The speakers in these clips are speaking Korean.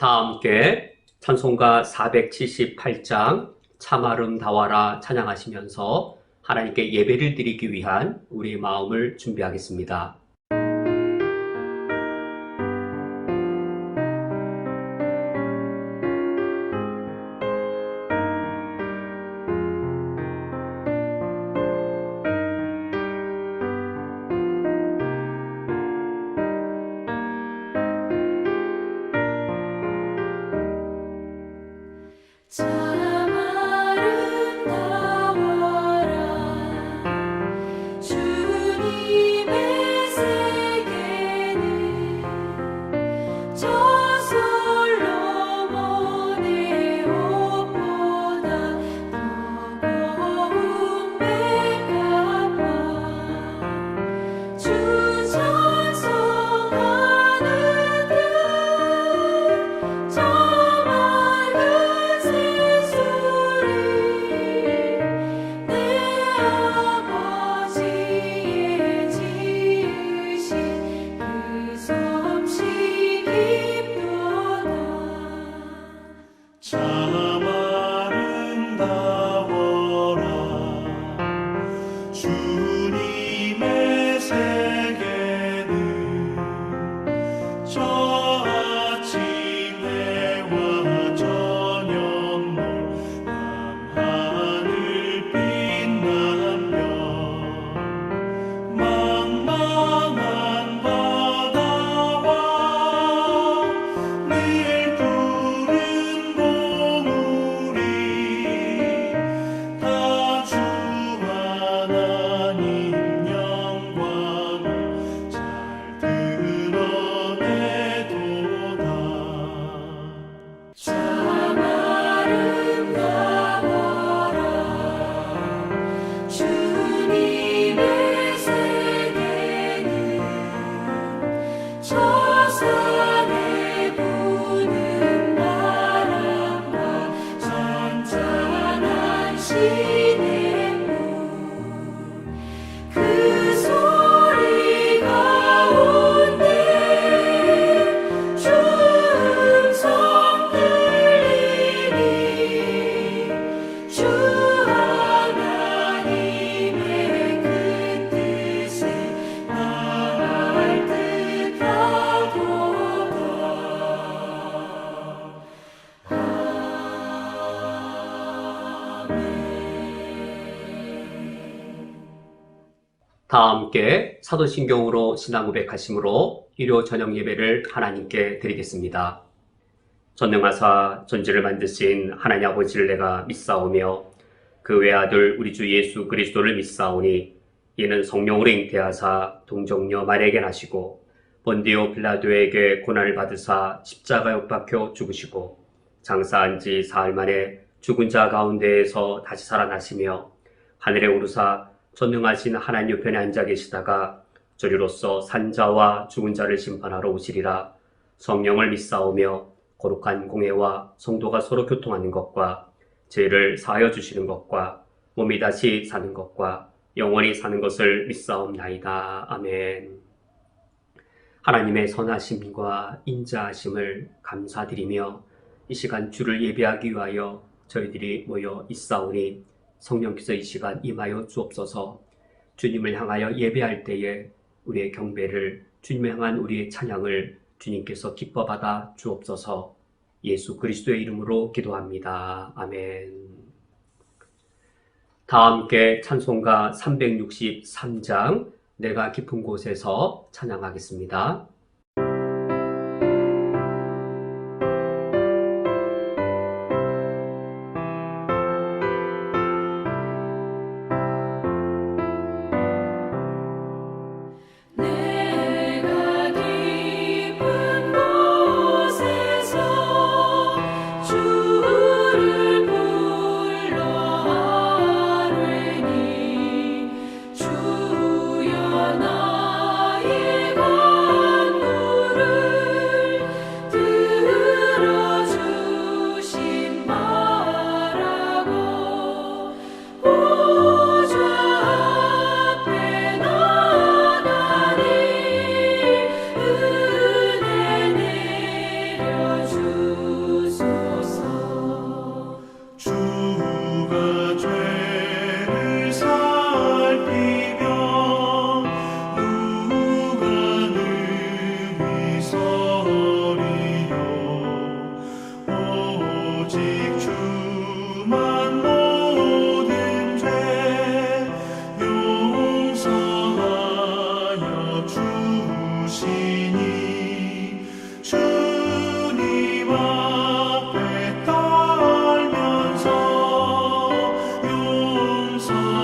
다 함께 찬송가 478장 참 아름다워라 찬양하시면서 하나님께 예배를 드리기 위한 우리의 마음을 준비하겠습니다. 참 아름다워라 주님의 세계는 저 솔로몬의 옷보다 더 고운 백합화 주 찬송하는 듯 하나님 영광을 잘 드러내 다 함께 사도신경으로 신앙 고백하심으로 일요 저녁 예배를 하나님께 드리겠습니다. 전능하사 전지를 만드신 하나님 아버지를 내가 믿사오며 그 외아들 우리 주 예수 그리스도를 믿사오니 이는 성령으로 잉태하사 동정녀 마리아에게 나시고 본디오 빌라도에게 고난을 받으사 십자가에 못 박혀 죽으시고 장사한 지 사흘 만에 죽은 자 가운데에서 다시 살아나시며 하늘에 오르사 전능하신 하나님 옆에 앉아 계시다가 저리로서 산자와 죽은 자를 심판하러 오시리라. 성령을 믿사오며 거룩한 공회와 성도가 서로 교통하는 것과 죄를 사하여 주시는 것과 몸이 다시 사는 것과 영원히 사는 것을 믿사옵나이다. 아멘. 하나님의 선하심과 인자하심을 감사드리며 이 시간 주를 예배하기 위하여 저희들이 모여 있사오니 성령께서 이 시간 임하여 주옵소서. 주님을 향하여 예배할 때에 우리의 경배를, 주님을 향한 우리의 찬양을 주님께서 기뻐 받아 주옵소서. 예수 그리스도의 이름으로 기도합니다. 아멘. 다 함께 찬송가 363장 내가 깊은 곳에서 찬양하겠습니다. 내가 깊은 곳에서 주를 불러 아뢰니 주여 나의 간구를 들어주신 바라고 보좌 앞에 나가니 은혜 내려주소서. 주가 죄를 살피며 누가 능히 서리요. 오직 주만 모든 죄 용서하여 주시니 주님 앞에 떨면서 용서하심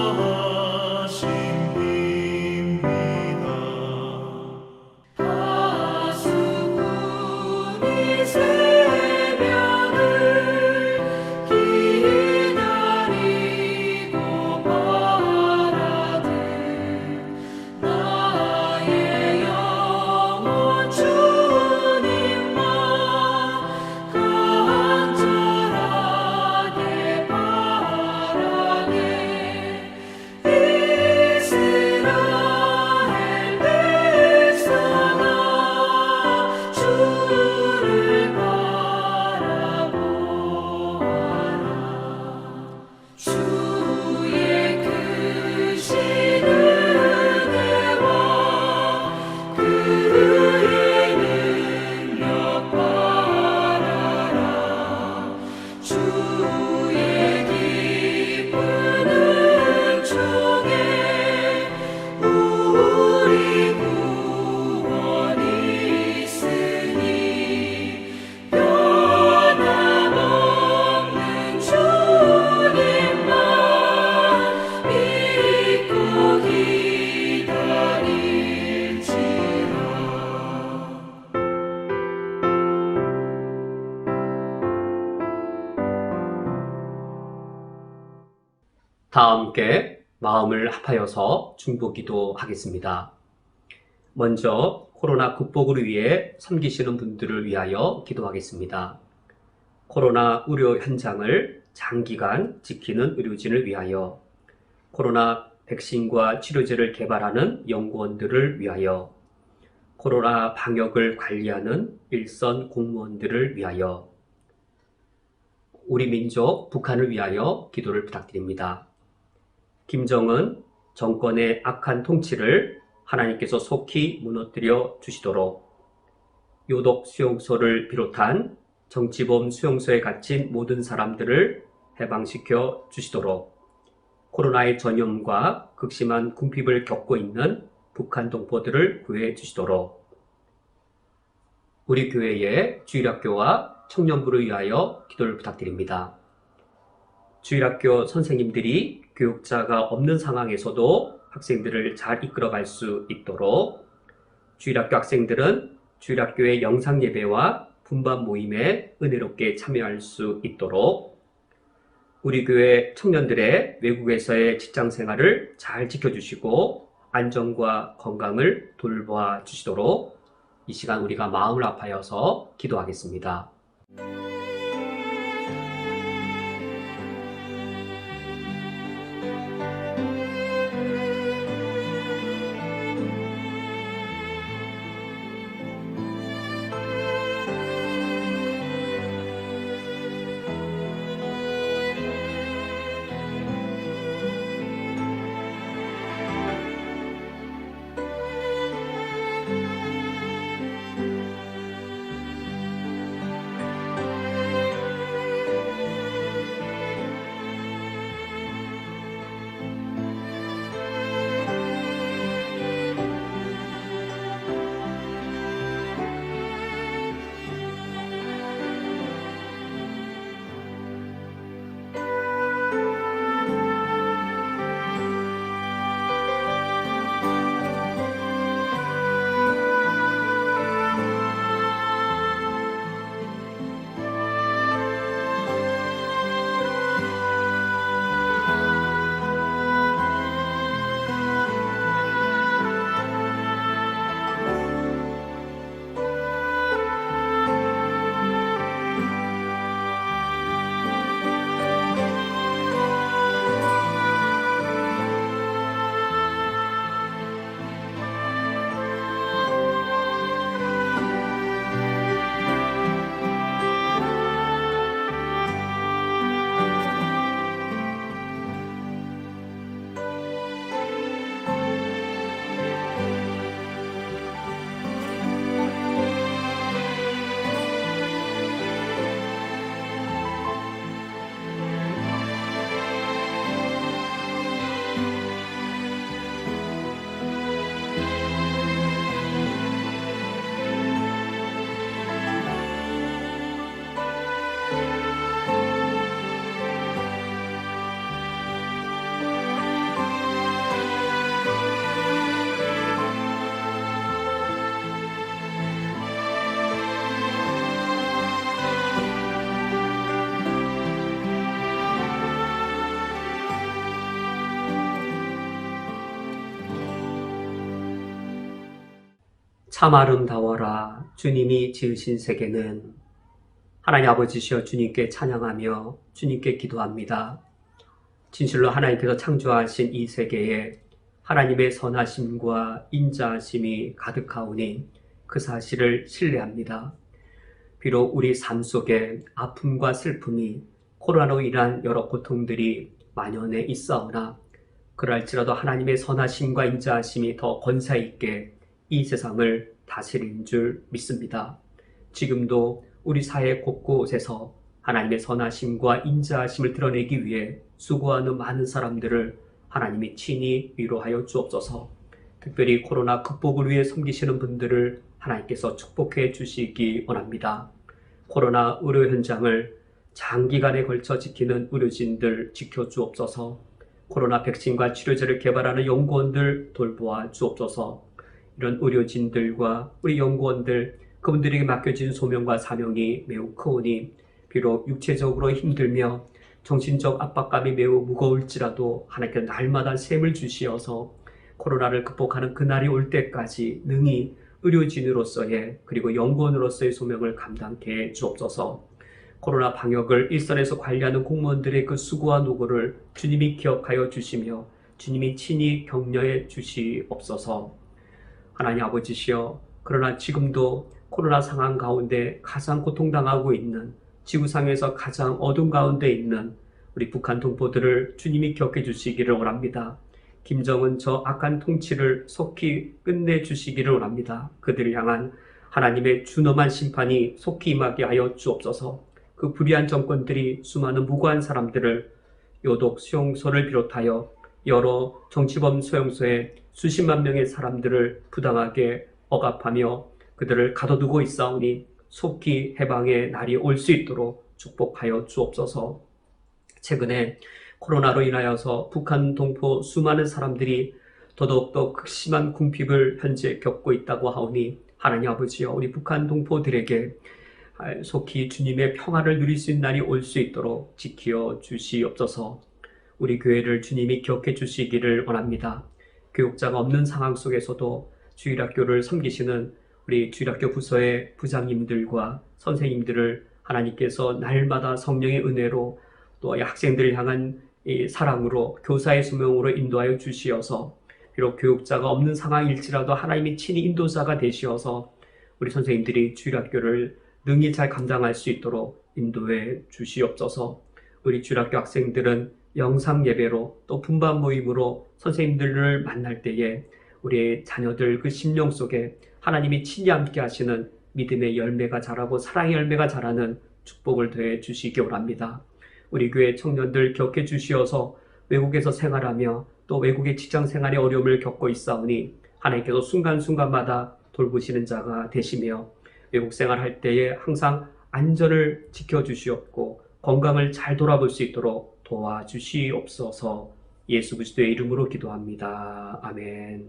빕니다. 하수꾼이 새벽을 기다리고 바라듯 나의 영혼 주님만 간절하게 바라네. 이스라엘 백성아 주를 바라보아라. 주의 크신 은혜와 그의 능력 바라라. 주의 깊은 은총에 우리 구원이 있으니 변함없는 주님만 믿고 기다릴지라. 다 함께 마음을 합하여서 중보기도 하겠습니다. 먼저 코로나 극복을 위해 섬기시는 분들을 위하여 기도하겠습니다. 코로나 의료 현장을 장기간 지키는 의료진을 위하여, 코로나 백신과 치료제를 개발하는 연구원들을 위하여, 코로나 방역을 관리하는 일선 공무원들을 위하여, 우리 민족 북한을 위하여 기도를 부탁드립니다. 김정은 정권의 악한 통치를 하나님께서 속히 무너뜨려 주시도록, 요독 수용소를 비롯한 정치범 수용소에 갇힌 모든 사람들을 해방시켜 주시도록, 코로나의 전염과 극심한 궁핍을 겪고 있는 북한 동포들을 구해 주시도록 우리 교회의 주일학교와 청년부를 위하여 기도를 부탁드립니다. 주일학교 선생님들이 교육자가 없는 상황에서도 학생들을 잘 이끌어갈 수 있도록 주일학교 학생들은 주일학교의 영상 예배와 분반 모임에 은혜롭게 참여할 수 있도록 우리 교회 청년들의 외국에서의 직장 생활을 잘 지켜주시고 안전과 건강을 돌봐 주시도록 이 시간 우리가 마음을 아파여서 기도하겠습니다. 참 아름다워라 주님이 지으신 세계는. 하나님 아버지시여 주님께 찬양하며 주님께 기도합니다. 진실로 하나님께서 창조하신 이 세계에 하나님의 선하심과 인자하심이 가득하오니 그 사실을 신뢰합니다. 비록 우리 삶 속에 아픔과 슬픔이 코로나로 인한 여러 고통들이 만연해 있사오나 그럴지라도 하나님의 선하심과 인자하심이 더 권세 있게 이 세상을 다스리는 줄 믿습니다. 지금도 우리 사회 곳곳에서 하나님의 선하심과 인자하심을 드러내기 위해 수고하는 많은 사람들을 하나님이 친히 위로하여 주옵소서. 특별히 코로나 극복을 위해 섬기시는 분들을 하나님께서 축복해 주시기 원합니다. 코로나 의료 현장을 장기간에 걸쳐 지키는 의료진들 지켜주옵소서. 코로나 백신과 치료제를 개발하는 연구원들 돌보아 주옵소서. 이런 의료진들과 우리 연구원들, 그분들에게 맡겨진 소명과 사명이 매우 크오니 비록 육체적으로 힘들며 정신적 압박감이 매우 무거울지라도 하나님께 날마다 셈을 주시어서 코로나를 극복하는 그날이 올 때까지 능히 의료진으로서의 그리고 연구원으로서의 소명을 감당케 해 주옵소서. 코로나 방역을 일선에서 관리하는 공무원들의 그 수고와 노고를 주님이 기억하여 주시며 주님이 친히 격려해 주시옵소서. 하나님 아버지시여, 그러나 지금도 코로나 상황 가운데 가장 고통당하고 있는, 지구상에서 가장 어둠 가운데 있는 우리 북한 동포들을 주님이 기억해 주시기를 원합니다. 김정은 저 악한 통치를 속히 끝내주시기를 원합니다. 그들을 향한 하나님의 준엄한 심판이 속히 임하게 하여 주옵소서. 그 불의한 정권들이 수많은 무고한 사람들을 요독 수용소를 비롯하여 여러 정치범 수용소에 수십만 명의 사람들을 부당하게 억압하며 그들을 가둬두고 있사오니 속히 해방의 날이 올 수 있도록 축복하여 주옵소서. 최근에 코로나로 인하여서 북한 동포 수많은 사람들이 더더욱더 극심한 궁핍을 현재 겪고 있다고 하오니 하나님 아버지여, 우리 북한 동포들에게 속히 주님의 평화를 누릴 수 있는 날이 올 수 있도록 지켜 주시옵소서. 우리 교회를 주님이 기억해 주시기를 원합니다. 교육자가 없는 상황 속에서도 주일학교를 섬기시는 우리 주일학교 부서의 부장님들과 선생님들을 하나님께서 날마다 성령의 은혜로 또 학생들을 향한 이 사랑으로 교사의 소명으로 인도하여 주시어서 비록 교육자가 없는 상황일지라도 하나님이 친히 인도자가 되시어서 우리 선생님들이 주일학교를 능히 잘 감당할 수 있도록 인도해 주시옵소서. 우리 주일학교 학생들은 영상 예배로 또 분반 모임으로 선생님들을 만날 때에 우리의 자녀들 그 심령 속에 하나님이 친히 함께 하시는 믿음의 열매가 자라고 사랑의 열매가 자라는 축복을 더해 주시기 원합니다. 우리 교회 청년들 기억해 주시어서 외국에서 생활하며 또 외국의 직장 생활에 어려움을 겪고 있사오니 하나님께서 순간순간마다 돌보시는 자가 되시며 외국 생활할 때에 항상 안전을 지켜주시옵고 건강을 잘 돌아볼 수 있도록 도와주시옵소서. 예수 그리스도의 이름으로 기도합니다. 아멘.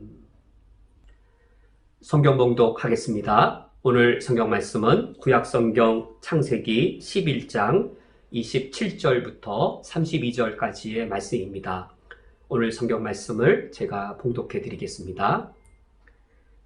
성경 봉독하겠습니다. 오늘 성경 말씀은 구약성경 창세기 11장 27절부터 32절까지의 말씀입니다. 오늘 성경 말씀을 제가 봉독해 드리겠습니다.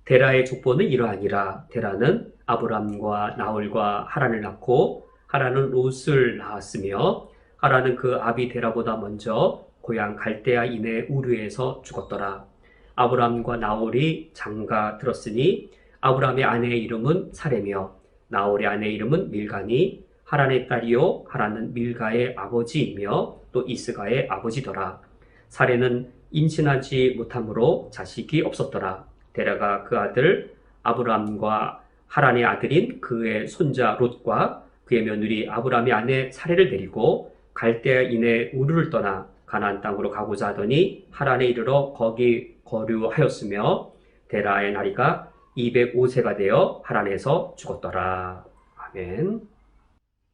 데라의 족보는 이러하니라. 데라는 아브람과 나홀과 하란을 낳고 하란은 롯을 낳았으며 하란은 그 아비 데라보다 먼저 고향 갈대아인의 우르에서 죽었더라. 아브람과 나홀이 장가 들었으니 아브람의 아내의 이름은 사레며 나홀의 아내의 이름은 밀가니 하란의 딸이요 하란은 밀가의 아버지이며 또 이스가의 아버지더라. 사레는 임신하지 못함으로 자식이 없었더라. 데라가 그 아들 아브람과 하란의 아들인 그의 손자 롯과 그의 며느리 아브람의 아내 사레를 데리고 갈대아인의 우르를 떠나 가나안 땅으로 가고자 하더니 하란에 이르러 거기 거류하였으며 데라의 나이가 205세가 되어 하란에서 죽었더라. 아멘.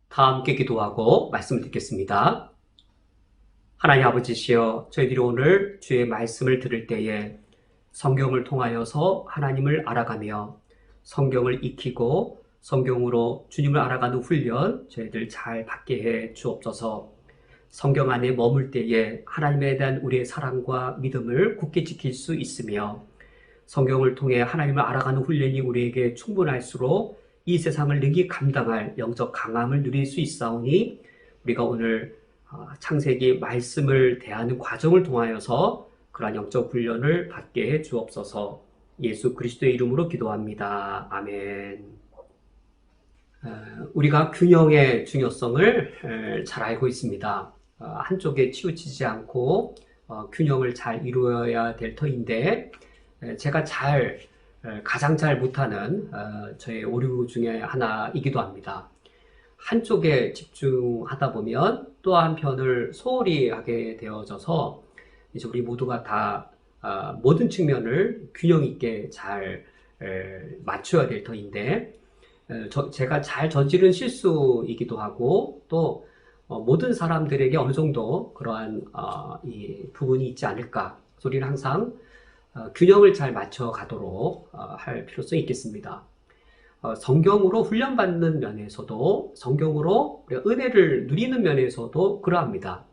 다 함께 기도하고 말씀을 듣겠습니다. 하나님 아버지시여, 저희들이 오늘 주의 말씀을 들을 때에 성경을 통하여서 하나님을 알아가며 성경을 익히고 성경으로 주님을 알아가는 훈련 저희들 잘 받게 해 주옵소서. 성경 안에 머물 때에 하나님에 대한 우리의 사랑과 믿음을 굳게 지킬 수 있으며 성경을 통해 하나님을 알아가는 훈련이 우리에게 충분할수록 이 세상을 능히 감당할 영적 강함을 누릴 수 있사오니 우리가 오늘 창세기 말씀을 대하는 과정을 통하여서 그러한 영적 훈련을 받게 해 주옵소서. 예수 그리스도의 이름으로 기도합니다. 아멘. 우리가 균형의 중요성을 잘 알고 있습니다. 한쪽에 치우치지 않고 균형을 잘 이루어야 될 터인데 제가 가장 잘 못하는 저의 오류 중에 하나이기도 합니다. 한쪽에 집중하다 보면 또 한편을 소홀히 하게 되어져서 이제 우리 모두가 다 모든 측면을 균형 있게 잘 맞춰야 될 터인데 제가 잘 저지른 실수이기도 하고 또 모든 사람들에게 어느 정도 그러한 이 부분이 있지 않을까. 우리는 항상 균형을 잘 맞춰 가도록 할 필요성이 있겠습니다. 성경으로 훈련받는 면에서도 성경으로 우리가 은혜를 누리는 면에서도 그러합니다.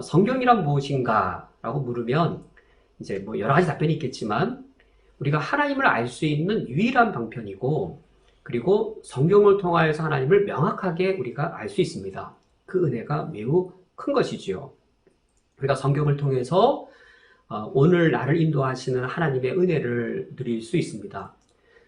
성경이란 무엇인가 라고 물으면 이제 뭐 여러 가지 답변이 있겠지만 우리가 하나님을 알 수 있는 유일한 방편이고 그리고 성경을 통하여서 하나님을 명확하게 우리가 알 수 있습니다. 그 은혜가 매우 큰 것이지요. 우리가 성경을 통해서 오늘 나를 인도하시는 하나님의 은혜를 누릴 수 있습니다.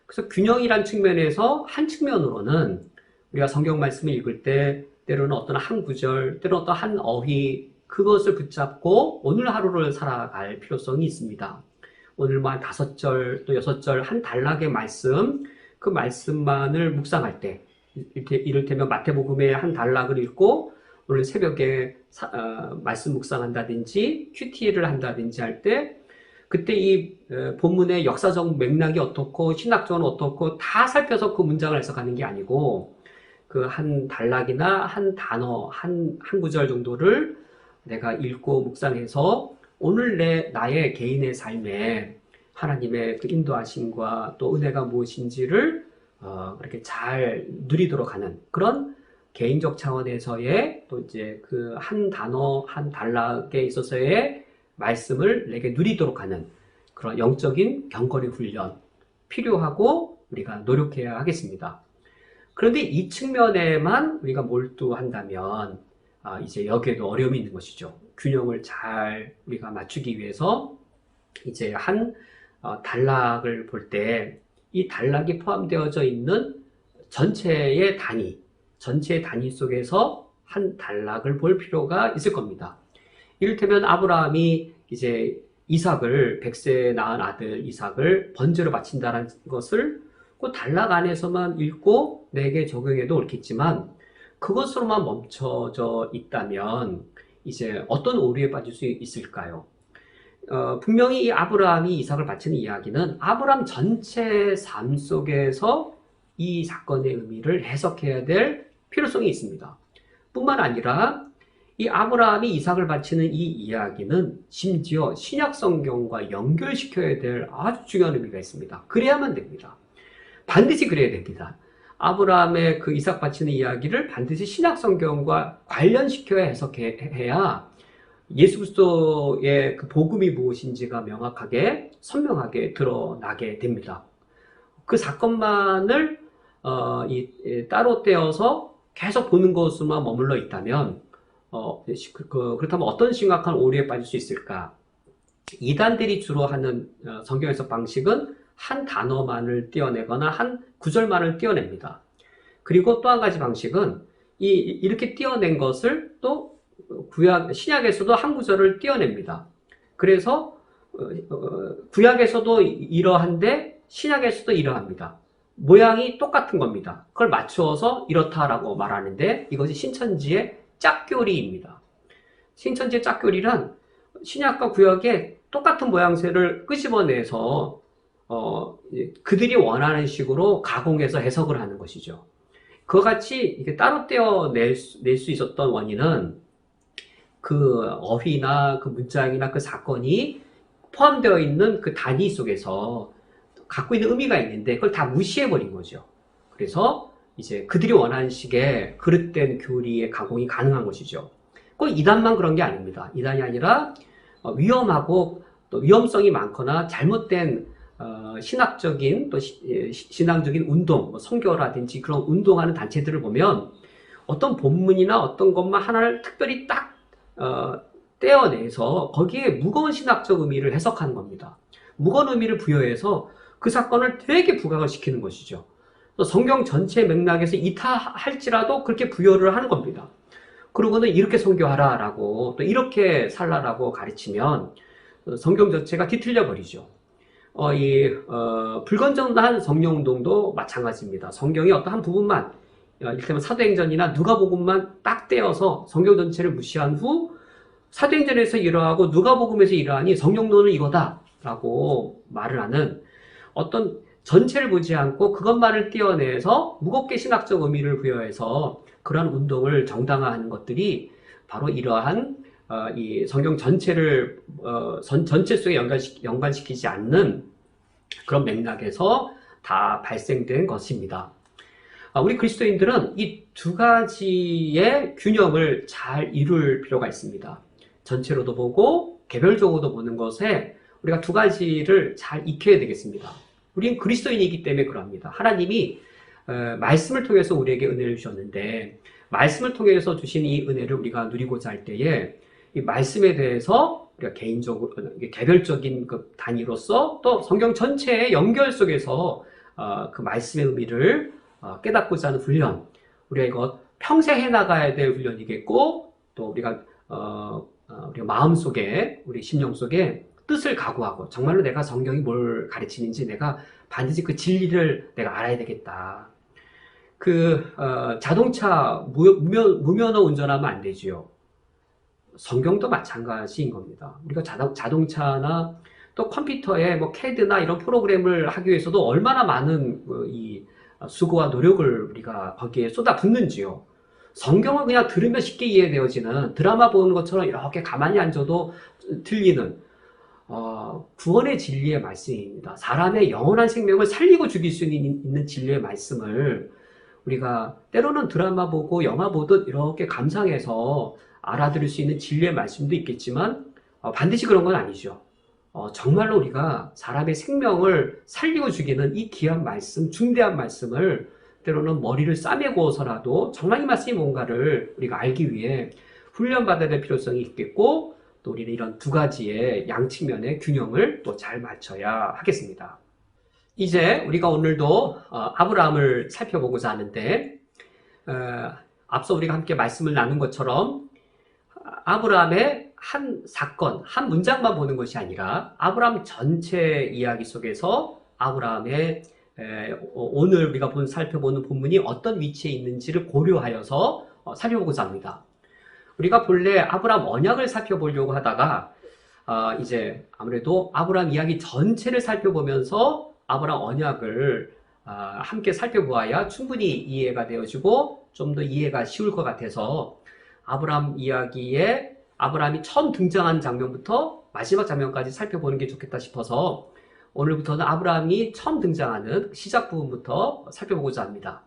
그래서 균형이란 측면에서 한 측면으로는 우리가 성경 말씀을 읽을 때 때로는 어떤 한 구절, 때로는 어떤 한 어휘 그것을 붙잡고 오늘 하루를 살아갈 필요성이 있습니다. 오늘 뭐 한 5절 또 6절 한 단락의 말씀 그 말씀만을 묵상할 때 이를테면 마태복음의 한 단락을 읽고 오늘 새벽에 말씀 묵상한다든지 큐티를 한다든지 할 때 그때 이 본문의 역사적 맥락이 어떻고 신학적은 어떻고 다 살펴서 그 문장을 해석하는 게 아니고 그 한 단락이나 한 단어, 한 구절 정도를 내가 읽고 묵상해서 오늘 나의 개인의 삶에 하나님의 그 인도하심과 또 은혜가 무엇인지를 그렇게 잘 누리도록 하는 그런 개인적 차원에서의 또 이제 그 한 단어, 한 단락에 있어서의 말씀을 내게 누리도록 하는 그런 영적인 경건의 훈련 필요하고 우리가 노력해야 하겠습니다. 그런데 이 측면에만 우리가 몰두한다면 이제 여기에도 어려움이 있는 것이죠. 균형을 잘 우리가 맞추기 위해서 이제 한 단락을 볼 때 이 단락이 포함되어져 있는 전체의 단위 속에서 한 단락을 볼 필요가 있을 겁니다. 이를테면 아브라함이 이제 이삭을 100세에 낳은 아들 이삭을 번제로 바친다는 것을 그 단락 안에서만 읽고 내게 적용해도 옳겠지만 그것으로만 멈춰져 있다면 이제 어떤 오류에 빠질 수 있을까요? 분명히 이 아브라함이 이삭을 바치는 이야기는 아브라함 전체 삶 속에서 이 사건의 의미를 해석해야 될 필요성이 있습니다. 뿐만 아니라 이 아브라함이 이삭을 바치는 이 이야기는 심지어 신약 성경과 연결시켜야 될 아주 중요한 의미가 있습니다. 그래야만 됩니다. 반드시 그래야 됩니다. 아브라함의 그 이삭 바치는 이야기를 반드시 신약 성경과 관련시켜야 해석해야 예수 그리스도의 그 복음이 무엇인지가 명확하게 선명하게 드러나게 됩니다. 그 사건만을 따로 떼어서 계속 보는 것으로만 머물러 있다면 그렇다면 어떤 심각한 오류에 빠질 수 있을까? 이단들이 주로 하는 성경 해석 방식은 한 단어만을 떼어내거나 한 구절만을 떼어냅니다. 그리고 또 한 가지 방식은 이렇게 떼어낸 것을 또 신약에서도 한 구절을 떼어냅니다. 그래서 구약에서도 이러한데 신약에서도 이러합니다. 모양이 똑같은 겁니다. 그걸 맞추어서 이렇다라고 말하는데 이것이 신천지의 짝교리입니다. 신천지의 짝교리란 신약과 구약의 똑같은 모양새를 끄집어내서 그들이 원하는 식으로 가공해서 해석을 하는 것이죠. 그와 같이 이렇게 따로 떼어낼 수 있었던 원인은 그 어휘나 그 문장이나 그 사건이 포함되어 있는 그 단위 속에서 갖고 있는 의미가 있는데 그걸 다 무시해버린 거죠. 그래서 이제 그들이 원하는 식의 그릇된 교리의 가공이 가능한 것이죠. 꼭 이단만 그런 게 아닙니다. 이단이 아니라 위험하고 또 위험성이 많거나 잘못된 신학적인 또 신앙적인 운동, 선교라든지 그런 운동하는 단체들을 보면 어떤 본문이나 어떤 것만 하나를 특별히 딱 떼어내서 거기에 무거운 신학적 의미를 해석하는 겁니다. 무거운 의미를 부여해서 그 사건을 되게 부각을 시키는 것이죠. 성경 전체 맥락에서 이타할지라도 그렇게 부여를 하는 겁니다. 그러고는 이렇게 선교하라 라고 또 이렇게 살라라고 가르치면 성경 전체가 뒤틀려 버리죠. 불건전한 성령운동도 마찬가지입니다. 성경의 어떤 한 부분만 이를테면 사도행전이나 누가복음만 딱 떼어서 성경 전체를 무시한 후 사도행전에서 이러하고 누가복음에서 이러하니 성령론은 이거다 라고 말을 하는 어떤 전체를 보지 않고 그것만을 떼어내서 무겁게 신학적 의미를 부여해서 그런 운동을 정당화하는 것들이 바로 이러한 이 성경 전체를 전체 속에 연관시키지 않는 그런 맥락에서 다 발생된 것입니다. 우리 그리스도인들은 이 두 가지의 균형을 잘 이룰 필요가 있습니다. 전체로도 보고 개별적으로도 보는 것에 우리가 두 가지를 잘 익혀야 되겠습니다. 우리는 그리스도인이기 때문에 그럽니다. 하나님이 말씀을 통해서 우리에게 은혜를 주셨는데 말씀을 통해서 주신 이 은혜를 우리가 누리고자 할 때에 이 말씀에 대해서 우리가 개인적으로 개별적인 그 단위로서 또 성경 전체의 연결 속에서 그 말씀의 의미를 깨닫고자 하는 훈련, 우리가 이거 평생 해나가야 될 훈련이겠고 또 우리가 마음속에 우리 심령 속에 뜻을 각오하고 정말로 내가 성경이 뭘 가르치는지 내가 반드시 그 진리를 내가 알아야 되겠다. 자동차 무면허 운전하면 안 되지요. 성경도 마찬가지인 겁니다. 우리가 자동차나 또 컴퓨터에 뭐 CAD나 이런 프로그램을 하기 위해서도 얼마나 많은 이 수고와 노력을 우리가 거기에 쏟아붓는지요. 성경을 그냥 들으면 쉽게 이해되어지는 드라마 보는 것처럼 이렇게 가만히 앉아도 들리는 구원의 진리의 말씀입니다. 사람의 영원한 생명을 살리고 죽일 수 있는 진리의 말씀을 우리가 때로는 드라마 보고 영화 보듯 이렇게 감상해서 알아들을 수 있는 진리의 말씀도 있겠지만 반드시 그런 건 아니죠. 정말로 우리가 사람의 생명을 살리고 죽이는 이 귀한 말씀, 중대한 말씀을 때로는 머리를 싸매고서라도 정말 이 말씀이 뭔가를 우리가 알기 위해 훈련받아야 될 필요성이 있겠고, 또 우리는 이런 두 가지의 양측면의 균형을 또 잘 맞춰야 하겠습니다. 이제 우리가 오늘도 아브라함을 살펴보고자 하는데, 앞서 우리가 함께 말씀을 나눈 것처럼 아브라함의 한 사건, 한 문장만 보는 것이 아니라 아브라함 전체 이야기 속에서 아브라함의 오늘 우리가 살펴보는 본문이 어떤 위치에 있는지를 고려하여서 살펴보고자 합니다. 우리가 본래 아브라함 언약을 살펴보려고 하다가 이제 아무래도 아브라함 이야기 전체를 살펴보면서 아브라함 언약을 함께 살펴보아야 충분히 이해가 되어지고 좀 더 이해가 쉬울 것 같아서 아브라함 이야기에 아브라함이 처음 등장한 장면부터 마지막 장면까지 살펴보는 게 좋겠다 싶어서 오늘부터는 아브라함이 처음 등장하는 시작 부분부터 살펴보고자 합니다.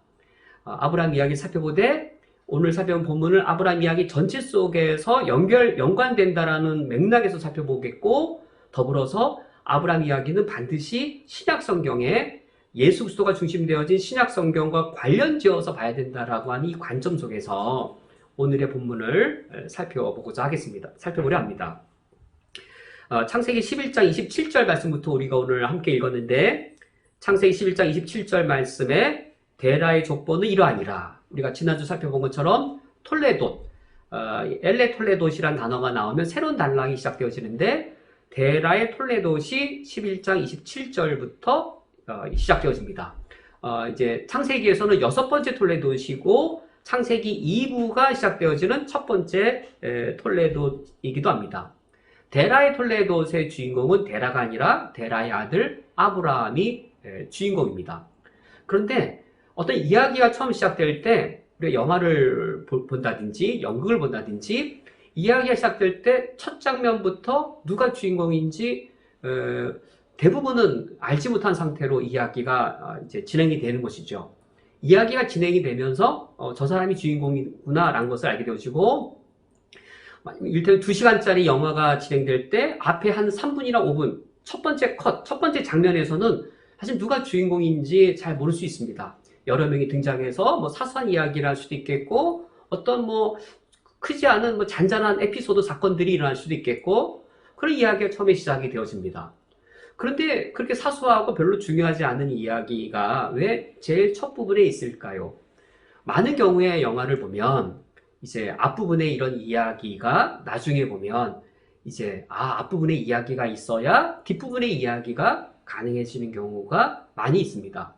아브라함 이야기 살펴보되 오늘 살펴본 본문을 아브라함 이야기 전체 속에서 연관된다라는 맥락에서 살펴보겠고, 더불어서 아브라함 이야기는 반드시 신약 성경에 예수 그리스도가 중심되어진 신약 성경과 관련지어서 봐야 된다라고 하는 이 관점 속에서 오늘의 본문을 살펴보고자 하겠습니다. 살펴보려 합니다. 창세기 11장 27절 말씀부터 우리가 오늘 함께 읽었는데, 창세기 11장 27절 말씀에 데라의 족보는 이러하니라. 우리가 지난주 살펴본 것처럼 톨레돗, 엘레 톨레돗이란 단어가 나오면 새로운 단락이 시작되어지는데, 데라의 톨레돗이 11장 27절부터 시작되어집니다. 이제 창세기에서는 6번째 톨레돗이고 창세기 2부가 시작되어지는 첫 번째 톨레돗이기도 합니다. 데라의 톨레돗의 주인공은 데라가 아니라 데라의 아들 아브라함이 주인공입니다. 그런데 어떤 이야기가 처음 시작될 때 우리가 영화를 본다든지 연극을 본다든지 이야기가 시작될 때 첫 장면부터 누가 주인공인지 대부분은 알지 못한 상태로 이야기가 이제 진행이 되는 것이죠. 이야기가 진행이 되면서 저 사람이 주인공이구나라는 것을 알게 되어지고, 일단 2시간짜리 영화가 진행될 때 앞에 한 3분이나 5분 첫 번째 컷, 첫 번째 장면에서는 사실 누가 주인공인지 잘 모를 수 있습니다. 여러 명이 등장해서 뭐 사소한 이야기를 할 수도 있겠고, 어떤 뭐 크지 않은 뭐 잔잔한 에피소드 사건들이 일어날 수도 있겠고, 그런 이야기가 처음에 시작이 되어집니다. 그런데 그렇게 사소하고 별로 중요하지 않은 이야기가 왜 제일 첫 부분에 있을까요? 많은 경우에 영화를 보면 이제 앞부분에 이런 이야기가 나중에 보면 이제 앞부분에 이야기가 있어야 뒷부분의 이야기가 가능해지는 경우가 많이 있습니다.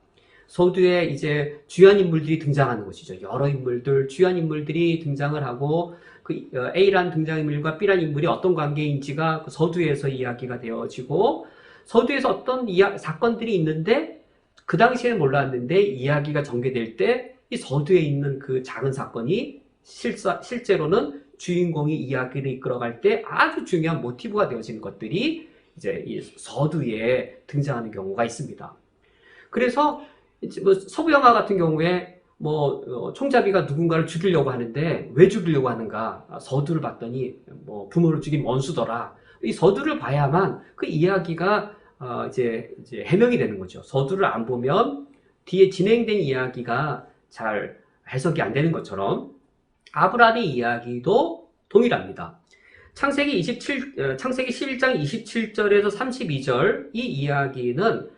서두에 이제 주요한 인물들이 등장하는 것이죠. 여러 인물들, 주요한 인물들이 등장을 하고 그 A란 등장인물과 B란 인물이 어떤 관계인지가 그 서두에서 이야기가 되어지고, 서두에서 어떤 사건들이 있는데 그 당시에는 몰랐는데 이야기가 전개될 때 이 서두에 있는 그 작은 사건이 실제로는 주인공이 이야기를 이끌어갈 때 아주 중요한 모티브가 되어지는 것들이 이제 이 서두에 등장하는 경우가 있습니다. 그래서 이제 뭐 서부 영화 같은 경우에 뭐 총잡이가 누군가를 죽이려고 하는데 왜 죽이려고 하는가? 서두를 봤더니 뭐 부모를 죽인 원수더라. 이 서두를 봐야만 그 이야기가 이제 해명이 되는 거죠. 서두를 안 보면 뒤에 진행된 이야기가 잘 해석이 안 되는 것처럼 아브라함의 이야기도 동일합니다. 창세기 11장 27절에서 32절 이 이야기는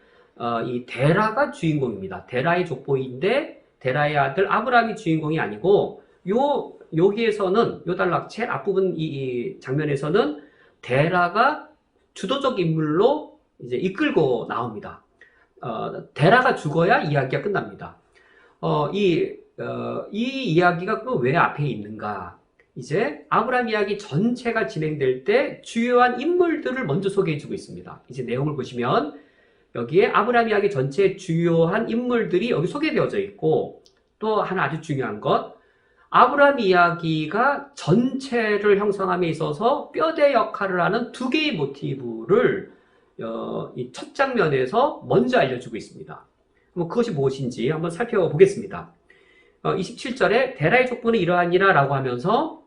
이 데라가 주인공입니다. 데라의 족보인데 데라의 아들 아브라함이 주인공이 아니고 여기에서는 요 단락 제일 앞부분 이 장면에서는 데라가 주도적 인물로 이제 이끌고 나옵니다. 데라가 죽어야 이야기가 끝납니다. 이 이야기가 그 왜 앞에 있는가? 이제 아브라함 이야기 전체가 진행될 때 주요한 인물들을 먼저 소개해주고 있습니다. 이제 내용을 보시면 여기에 아브라함 이야기 전체의 주요한 인물들이 여기 소개되어져 있고, 또 하나 아주 중요한 것, 아브라함 이야기가 전체를 형성함에 있어서 뼈대 역할을 하는 두 개의 모티브를 이 첫 장면에서 먼저 알려주고 있습니다. 그것이 무엇인지 한번 살펴보겠습니다. 27절에 데라의 족보는 이러하니라 라고 하면서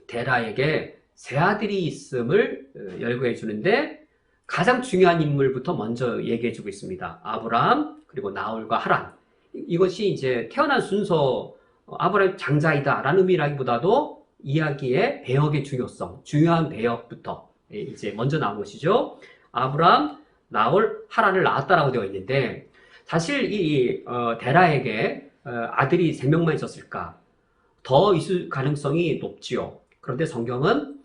데라에게 세 아들이 있음을 열거해 주는데, 가장 중요한 인물부터 먼저 얘기해 주고 있습니다. 아브라함, 그리고 나홀과 하란. 이것이 이제 태어난 순서, 아브라함 장자이다 라는 의미라기보다도 이야기의 배역의 중요성, 중요한 배역부터 이제 먼저 나온 것이죠. 아브라함, 나홀, 하란을 낳았다라고 되어 있는데, 사실 이 데라에게 아들이 3명만 있었을까? 더 있을 가능성이 높지요. 그런데 성경은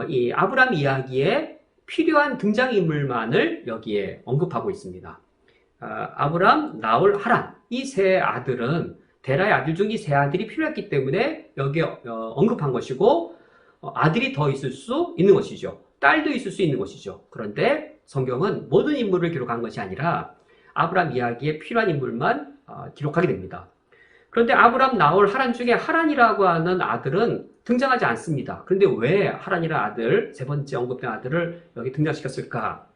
이 아브라함 이야기에 필요한 등장인물만을 여기에 언급하고 있습니다. 아브라함, 나홀, 하란, 이 세 아들은 데라의 아들 중 이 세 아들이 필요했기 때문에 여기에 언급한 것이고, 아들이 더 있을 수 있는 것이죠. 딸도 있을 수 있는 것이죠. 그런데 성경은 모든 인물을 기록한 것이 아니라 아브라함 이야기에 필요한 인물만 기록하게 됩니다. 그런데 아브라함, 나홀, 하란 중에 하란이라고 하는 아들은 등장하지 않습니다. 그런데 왜 하란이라는 아들, 세 번째 언급된 아들을 여기 등장시켰을까?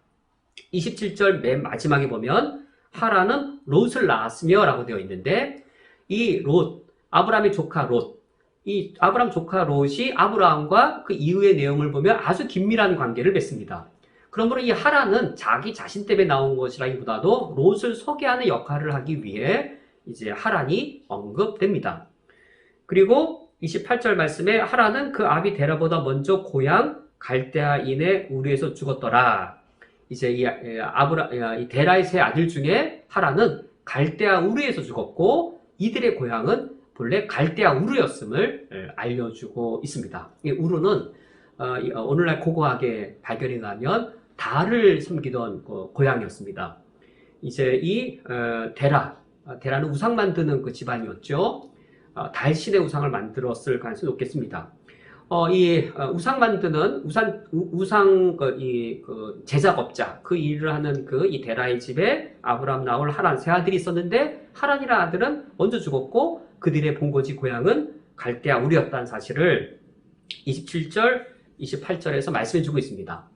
27절 맨 마지막에 보면 하란은 롯을 낳았으며 라고 되어 있는데, 이 롯, 아브라함의 조카 롯, 이 아브라함 조카 롯이 아브라함과 그 이후의 내용을 보면 아주 긴밀한 관계를 맺습니다. 그러므로 이 하란은 자기 자신 때문에 나온 것이라기보다도 롯을 소개하는 역할을 하기 위해 이제 하란이 언급됩니다. 그리고 28절 말씀에 하란은 그 아비 데라보다 먼저 고향 갈대아인의 우르에서 죽었더라. 이제 이 데라의 세 아들 중에 하란은 갈대아 우르에서 죽었고, 이들의 고향은 본래 갈대아 우르였음을 알려주고 있습니다. 이 우르는 오늘날 고고하게 발견해 가면 달을 섬기던 고향이었습니다. 이제 이 데라는 우상 만드는 그 집안이었죠. 달신의 우상을 만들었을 가능성이 높겠습니다. 이 우상 만드는 우상 제작업자, 그 일을 하는 이 데라의 집에 아브라함, 나홀, 하란 세 아들이 있었는데, 하란이라는 아들은 먼저 죽었고 그들의 본거지 고향은 갈대아 우르였다는 사실을 27절, 28절에서 말씀해주고 있습니다.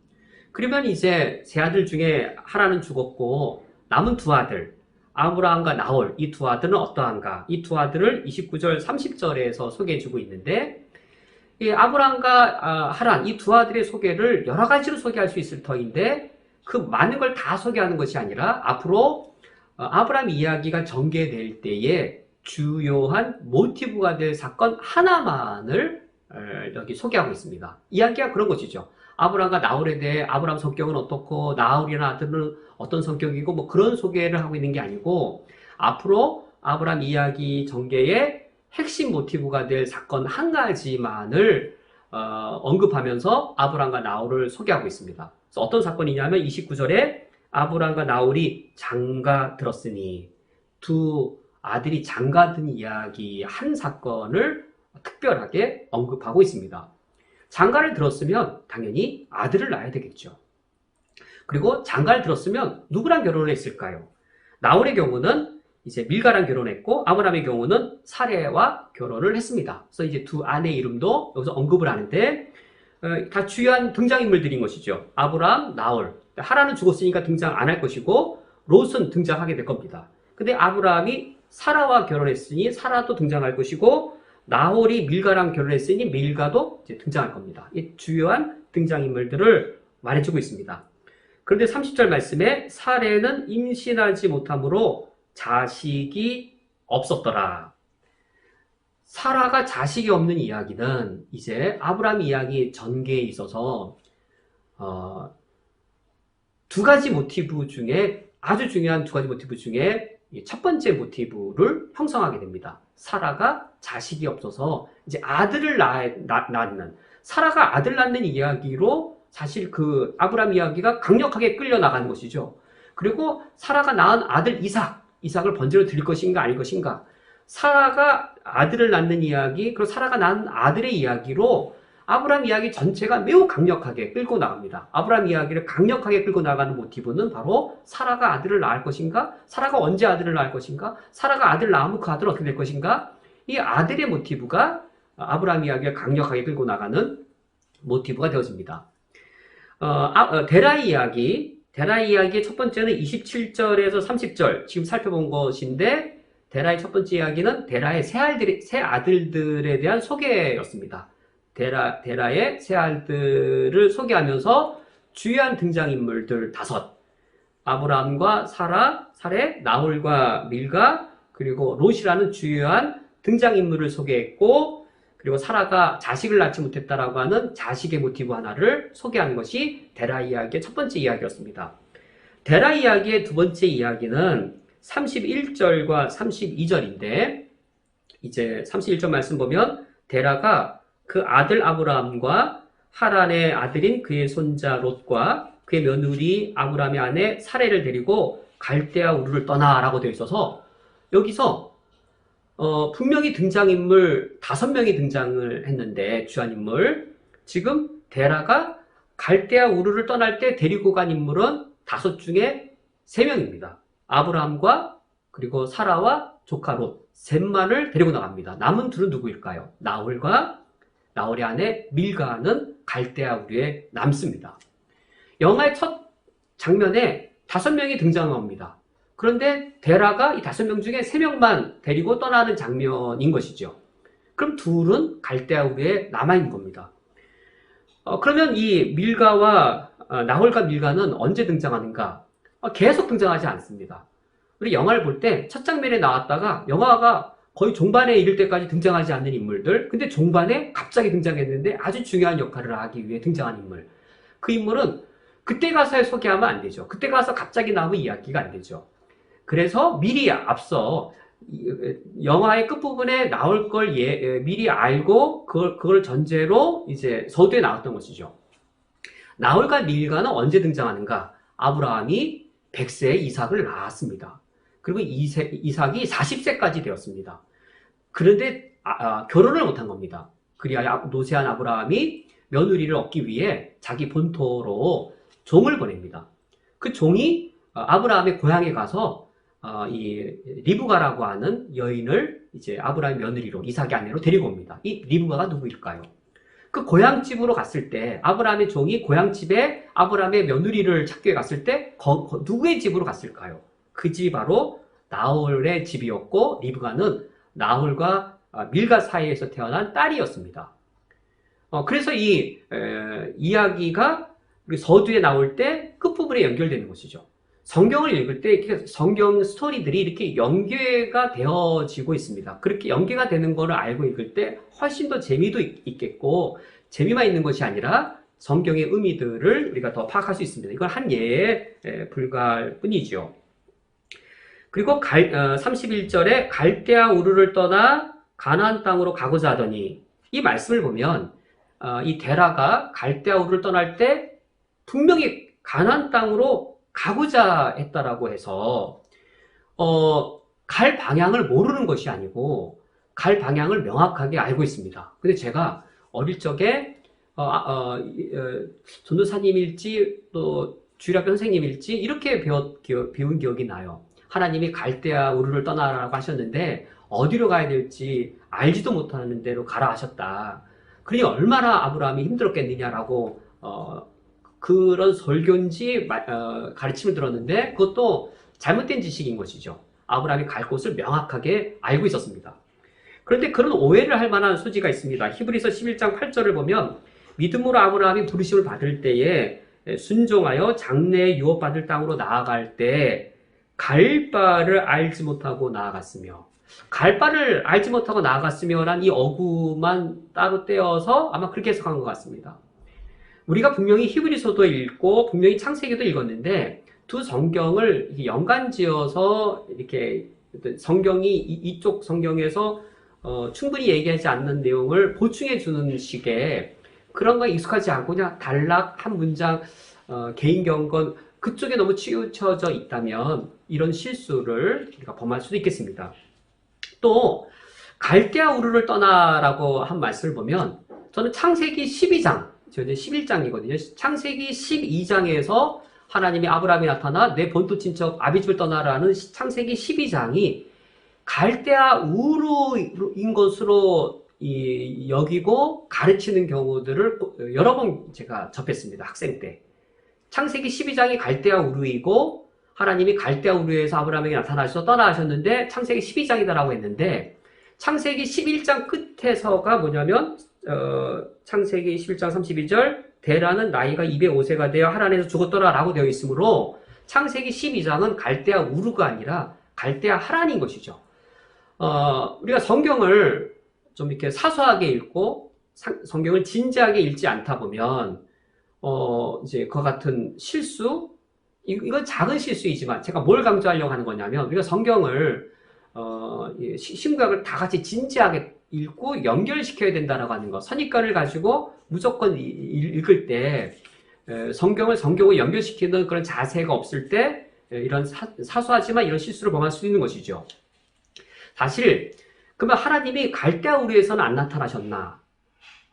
그러면 이제 세 아들 중에 하란은 죽었고 남은 두 아들, 아브라함과 나홀, 이 두 아들은 어떠한가? 이 두 아들을 29절, 30절에서 소개해주고 있는데, 이 아브라함과 하란, 이 두 아들의 소개를 여러 가지로 소개할 수 있을 터인데, 그 많은 걸 다 소개하는 것이 아니라 앞으로 아브라함 이야기가 전개될 때에 주요한 모티브가 될 사건 하나만을 여기 소개하고 있습니다. 이야기가 그런 것이죠. 아브라함과 나홀에 대해 아브라함 성격은 어떻고 나홀이라는 아들은 어떤 성격이고 뭐 그런 소개를 하고 있는 게 아니고, 앞으로 아브라함 이야기 전개의 핵심 모티브가 될 사건 한 가지만을 언급하면서 아브라함과 나홀을 소개하고 있습니다. 그래서 어떤 사건이냐면 29절에 아브라함과 나홀이 장가 들었으니, 두 아들이 장가든 이야기 한 사건을 특별하게 언급하고 있습니다. 장가를 들었으면 당연히 아들을 낳아야 되겠죠. 그리고 장가를 들었으면 누구랑 결혼을 했을까요? 나홀의 경우는 이제 밀가랑 결혼했고, 아브라함의 경우는 사레와 결혼을 했습니다. 그래서 이제 두 아내의 이름도 여기서 언급을 하는데, 다 주요한 등장인물들인 것이죠. 아브라함, 나홀. 하란은 죽었으니까 등장 안 할 것이고, 롯은 등장하게 될 겁니다. 근데 아브라함이 사라와 결혼했으니 사라도 등장할 것이고, 나홀이 밀가랑 결혼했으니 밀가도 이제 등장할 겁니다. 이 주요한 등장인물들을 말해주고 있습니다. 그런데 30절 말씀에 사레는 임신하지 못함으로 자식이 없었더라. 사라가 자식이 없는 이야기는 이제 아브라함 이야기 전개에 있어서 두 가지 모티브 중에, 아주 중요한 두 가지 모티브 중에 첫 번째 모티브를 형성하게 됩니다. 사라가 자식이 없어서 이제 아들을 낳는, 사라가 아들 낳는 이야기로 사실 그 아브라함 이야기가 강력하게 끌려나가는 것이죠. 그리고 사라가 낳은 아들 이삭을 번제로 드릴 것인가 아닐 것인가, 사라가 아들을 낳는 이야기, 그리고 사라가 낳은 아들의 이야기로 아브라함 이야기 전체가 매우 강력하게 끌고 나갑니다. 아브라함 이야기를 강력하게 끌고 나가는 모티브는 바로 사라가 아들을 낳을 것인가? 사라가 언제 아들을 낳을 것인가? 사라가 아들 낳으면 그 아들 어떻게 될 것인가? 이 아들의 모티브가 아브라함 이야기를 강력하게 끌고 나가는 모티브가 되어집니다. 데라의 이야기의 첫 번째는 27절에서 30절, 지금 살펴본 것인데, 데라의 첫 번째 이야기는 데라의 세 아들들에 대한 소개였습니다. 데라의 세 아들을 소개하면서 주요한 등장인물들 5, 아브라함과 사레, 나홀과 밀가, 그리고 롯이라는 주요한 등장인물을 소개했고, 그리고 사라가 자식을 낳지 못했다라고 하는 자식의 모티브 하나를 소개한 것이 데라 이야기의 첫 번째 이야기였습니다. 데라 이야기의 두 번째 이야기는 31절과 32절인데, 이제 31절 말씀 보면 데라가 그 아들 아브라함과 하란의 아들인 그의 손자 롯과 그의 며느리 아브라함의 아내 사레를 데리고 갈대아 우르를 떠나라고 되어 있어서, 여기서 분명히 등장인물 5명이 등장을 했는데, 주한인물, 지금 데라가 갈대아 우르를 떠날 때 데리고 간 인물은 5 중에 3명입니다. 아브라함과 그리고 사라와 조카 롯, 셋만을 데리고 나갑니다. 남은 둘은 누구일까요? 나홀의 아내 밀가는 갈대아 우르에 남습니다. 영화의 첫 장면에 5명이 등장합니다. 그런데 데라가 이 5명 중에 3명만 데리고 떠나는 장면인 것이죠. 그럼 둘은 갈대아 우르에 남아있는 겁니다. 그러면 이 나홀과 밀가는 언제 등장하는가? 계속 등장하지 않습니다. 우리 영화를 볼 때 첫 장면에 나왔다가 영화가 거의 종반에 이를 때까지 등장하지 않는 인물들, 근데 종반에 갑자기 등장했는데 아주 중요한 역할을 하기 위해 등장한 인물. 그 인물은 그때 가서 소개하면 안 되죠. 그때 가서 갑자기 나오면 이야기가 안 되죠. 그래서 미리 앞서 영화의 끝부분에 나올 걸 미리 알고 그걸 전제로 이제 서두에 나왔던 것이죠. 나홀과 밀가는 언제 등장하는가? 아브라함이 100세에 이삭을 낳았습니다. 그리고 이삭이 40세까지 되었습니다. 그런데 결혼을 못한 겁니다. 그리하여 노쇠한 아브라함이 며느리를 얻기 위해 자기 본토로 종을 보냅니다. 그 종이 아브라함의 고향에 가서 이 리브가라고 하는 여인을 이제 아브라함의 며느리로, 이삭의 아내로 데리고 옵니다. 이 리브가가 누구일까요? 그 고향집으로 갔을 때, 아브라함의 종이 고향집에 아브라함의 며느리를 찾기 위해 갔을 때 누구의 집으로 갔을까요? 그 집이 바로 나홀의 집이었고, 리브가는 나홀과 밀가 사이에서 태어난 딸이었습니다. 그래서 이 이야기가 서두에 나올 때 끝부분에 연결되는 것이죠. 성경을 읽을 때 이렇게 성경 스토리들이 이렇게 연계가 되어지고 있습니다. 그렇게 연계가 되는 것을 알고 읽을 때 훨씬 더 재미도 있겠고, 재미만 있는 것이 아니라 성경의 의미들을 우리가 더 파악할 수 있습니다. 이건 한 예에 불과할 뿐이죠. 그리고 31절에 갈대아 우르를 떠나 가나안 땅으로 가고자 하더니, 이 말씀을 보면 이 데라가 갈대아 우르를 떠날 때 분명히 가나안 땅으로 가고자 했다라고 해서 갈 방향을 모르는 것이 아니고 갈 방향을 명확하게 알고 있습니다. 근데 제가 어릴 적에 전도사님일지 또 주일학교 선생님일지 이렇게 배운 기억이 나요. 하나님이 갈대아 우르를 떠나라고 하셨는데 어디로 가야 될지 알지도 못하는 데로 가라 하셨다. 그러니 얼마나 아브라함이 힘들었겠느냐라고 그런 설교인지 가르침을 들었는데, 그것도 잘못된 지식인 것이죠. 아브라함이 갈 곳을 명확하게 알고 있었습니다. 그런데 그런 오해를 할 만한 소지가 있습니다. 히브리서 11장 8절을 보면, 믿음으로 아브라함이 부르심을 받을 때에 순종하여 장래에 유업받을 땅으로 나아갈 때 갈 바를 알지 못하고 나아갔으며, 갈 바를 알지 못하고 나아갔으며란 이 어구만 따로 떼어서 아마 그렇게 해석한 것 같습니다. 우리가 분명히 히브리서도 읽고 분명히 창세기도 읽었는데 두 성경을 연관지어서 이렇게 성경이 이쪽 성경에서 충분히 얘기하지 않는 내용을 보충해 주는 식의 그런 거에 익숙하지 않고 그냥 단락 한 문장 개인 경건 그쪽에 너무 치우쳐져 있다면 이런 실수를 우리가 범할 수도 있겠습니다. 또 갈대아 우르를 떠나라고 한 말씀을 보면 저는 창세기 12장, 저는 11장이거든요. 창세기 12장에서 하나님이 아브라함이 나타나 내 본토 친척 아비집을 떠나라는 창세기 12장이 갈대아 우르인 것으로 여기고 가르치는 경우들을 여러 번 제가 접했습니다. 학생 때. 창세기 12장이 갈대아 우르이고 하나님이 갈대아 우르에서 아브라함에게 나타나셔서 떠나셨는데 창세기 12장이다라고 했는데 창세기 11장 끝에서가 뭐냐면 창세기 11장 32절 데라는 나이가 205세가 되어 하란에서 죽었더라라고 되어 있으므로 창세기 12장은 갈대아 우르가 아니라 갈대아 하란인 것이죠. 우리가 성경을 좀 이렇게 사소하게 읽고 성경을 진지하게 읽지 않다 보면 이제 그와 같은 실수, 이건 작은 실수이지만 제가 뭘 강조하려고 하는 거냐면 우리가 성경을 신구약을 다 같이 진지하게 읽고 연결시켜야 된다라고 하는 거. 선입관을 가지고 무조건 읽을 때 성경을 연결시키는 그런 자세가 없을 때 이런 사소하지만 이런 실수를 범할 수 있는 것이죠. 사실 그러면 하나님이 갈대아 우르에서는 안 나타나셨나?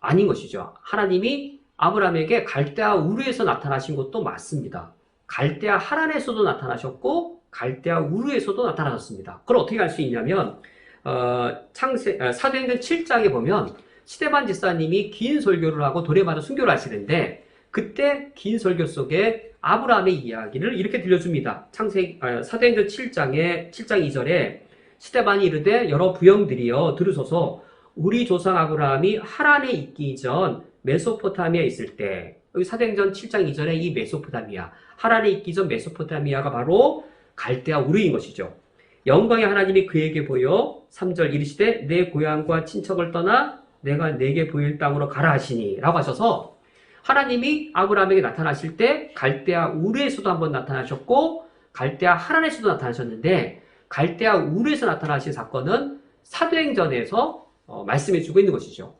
아닌 것이죠. 하나님이 아브라함에게 갈대아 우르에서 나타나신 것도 맞습니다. 갈대아 하란에서도 나타나셨고 갈대아 우르에서도 나타나셨습니다. 그걸 어떻게 알 수 있냐면 사도행전 7장에 보면 스데반 집사님이 긴 설교를 하고 도레마다 순교를 하시는데 그때 긴 설교 속에 아브라함의 이야기를 이렇게 들려줍니다. 사도행전 7장 2절에 스데반이 이르되 여러 부형들이여 들으소서 우리 조상 아브라함이 하란에 있기 전 메소포타미아에 있을 때 여기 사도행전 7장 2절에 이 메소포타미아 하란에 있기 전 메소포타미아가 바로 갈대아 우르인 것이죠. 영광의 하나님이 그에게 보여 3절 이르시되 내 고향과 친척을 떠나 내가 내게 보일 땅으로 가라 하시니 라고 하셔서 하나님이 아브라함에게 나타나실 때 갈대아 우르에서도 한번 나타나셨고 갈대아 하란에서도 나타나셨는데 갈대아 우르에서 나타나신 사건은 사도행전에서 말씀해주고 있는 것이죠.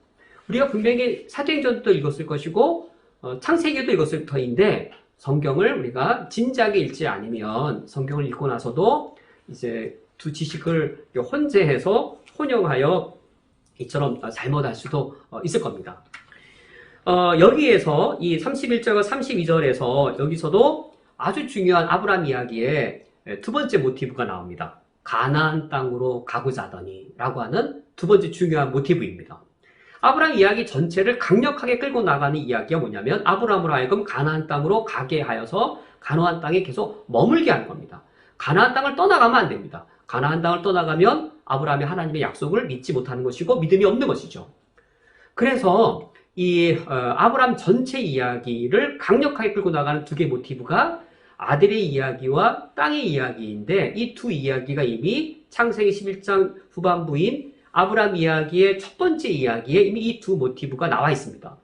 우리가 분명히 사도행전도 읽었을 것이고 창세기도 읽었을 터인데 성경을 우리가 진지하게 읽지 않으면 성경을 읽고 나서도 이제 두 지식을 혼재해서 혼용하여 이처럼 잘못할 수도 있을 겁니다. 여기에서 이 31절과 32절에서 여기서도 아주 중요한 아브라함 이야기의 두 번째 모티브가 나옵니다. 가나안 땅으로 가고자 하더니 라고 하는 두 번째 중요한 모티브입니다. 아브라함 이야기 전체를 강력하게 끌고 나가는 이야기가 뭐냐면 아브라함으로 하여금 가나안 땅으로 가게 하여서 가나안 땅에 계속 머물게 하는 겁니다. 가나안 땅을 떠나가면 안 됩니다. 가나안 땅을 떠나가면 아브라함이 하나님의 약속을 믿지 못하는 것이고 믿음이 없는 것이죠. 그래서 이 아브라함 전체 이야기를 강력하게 끌고 나가는 두 개의 모티브가 아들의 이야기와 땅의 이야기인데 이 두 이야기가 이미 창세기 11장 후반부인 아브라함 이야기의 첫 번째 이야기에 이미 이 두 모티브가 나와 있습니다.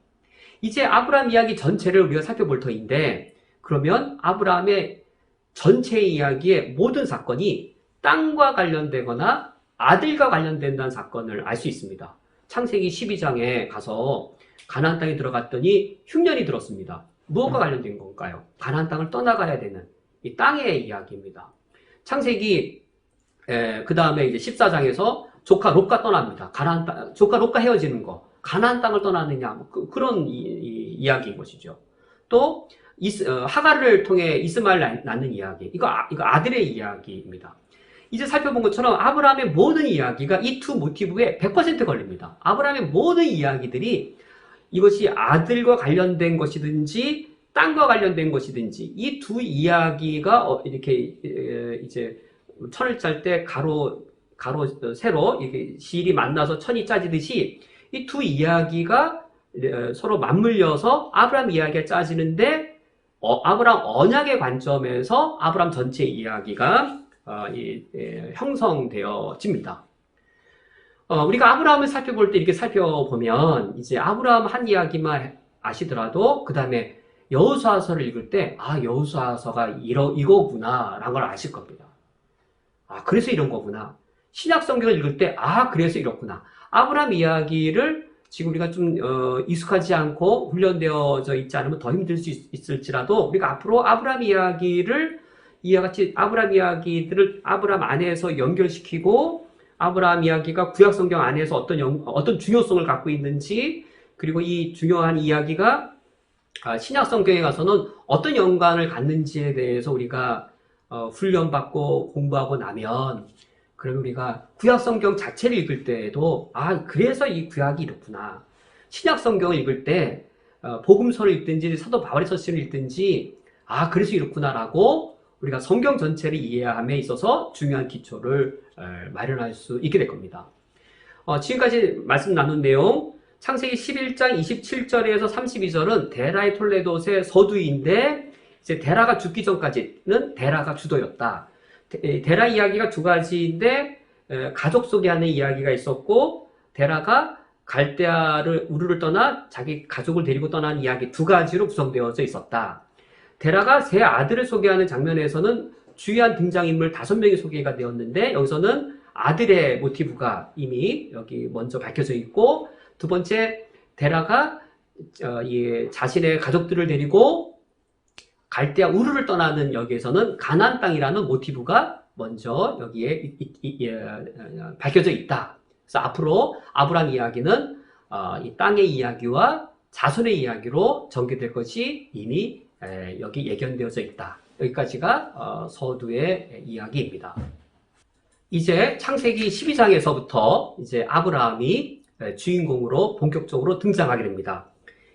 이제 아브라함 이야기 전체를 우리가 살펴볼 터인데 그러면 아브라함의 전체 이야기의 모든 사건이 땅과 관련되거나 아들과 관련된다는 사건을 알 수 있습니다. 창세기 12장에 가서 가나안 땅에 들어갔더니 흉년이 들었습니다. 무엇과 관련된 건가요? 가나안 땅을 떠나가야 되는 이 땅의 이야기입니다. 창세기 그 다음에 이제 14장에서 조카 롯과 떠납니다. 가나안 땅, 조카 롯과 헤어지는 거, 가나안 땅을 떠나느냐 그런 이야기인 것이죠. 또 하갈을 통해 이스마엘 낳는 이야기, 이거 아들의 이야기입니다. 이제 살펴본 것처럼 아브라함의 모든 이야기가 이 두 모티브에 100% 걸립니다. 아브라함의 모든 이야기들이 이것이 아들과 관련된 것이든지 땅과 관련된 것이든지 이 두 이야기가 이렇게 이제 천을 짤 때 가로 세로 이렇게 실이 만나서 천이 짜지듯이 이 두 이야기가 서로 맞물려서 아브라함 이야기가 짜지는데 아브라함 언약의 관점에서 아브라함 전체 이야기가 형성되어집니다. 우리가 아브라함을 살펴볼 때 이렇게 살펴보면 이제 아브라함 한 이야기만 아시더라도 그 다음에 여호수아서를 읽을 때 여호수아서가 이거구나 라는 걸 아실 겁니다. 그래서 이런 거구나. 신약 성경을 읽을 때 그래서 이렇구나. 아브라함 이야기를 지금 우리가 좀 익숙하지 않고 훈련되어져 있지 않으면 더 힘들 수 있을지라도 우리가 앞으로 아브라함 이야기를 이와 같이 아브라함 이야기들을 아브라함 안에서 연결시키고 아브라함 이야기가 구약 성경 안에서 어떤 중요성을 갖고 있는지, 그리고 이 중요한 이야기가 신약 성경에 가서는 어떤 연관을 갖는지에 대해서 우리가 훈련받고 공부하고 나면, 그러면 우리가 구약 성경 자체를 읽을 때에도 그래서 이 구약이 이렇구나. 신약 성경을 읽을 때 복음서를 읽든지 사도 바울의 서신을 읽든지 그래서 이렇구나라고 우리가 성경 전체를 이해함에 있어서 중요한 기초를 마련할 수 있게 될 겁니다. 지금까지 말씀 나눈 내용, 창세기 11장 27절에서 32절은 데라의 톨레도의 서두인데, 이제 데라가 죽기 전까지는 데라가 주도였다. 데라 이야기가 두 가지인데, 가족 소개하는 이야기가 있었고, 데라가 갈대아를 우르를 떠나 자기 가족을 데리고 떠난 이야기 두 가지로 구성되어져 있었다. 데라가 세 아들을 소개하는 장면에서는 주요한 등장인물 5명이 소개가 되었는데, 여기서는 아들의 모티브가 이미 여기 먼저 밝혀져 있고, 두 번째, 데라가 자신의 가족들을 데리고 갈대아 우르를 떠나는 여기에서는 가나안 땅이라는 모티브가 먼저 여기에 밝혀져 있다. 그래서 앞으로 아브라함 이야기는 이 땅의 이야기와 자손의 이야기로 전개될 것이 이미 여기 예견되어져 있다. 여기까지가 서두의 이야기입니다. 이제 창세기 12장에서부터 이제 아브라함이 주인공으로 본격적으로 등장하게 됩니다.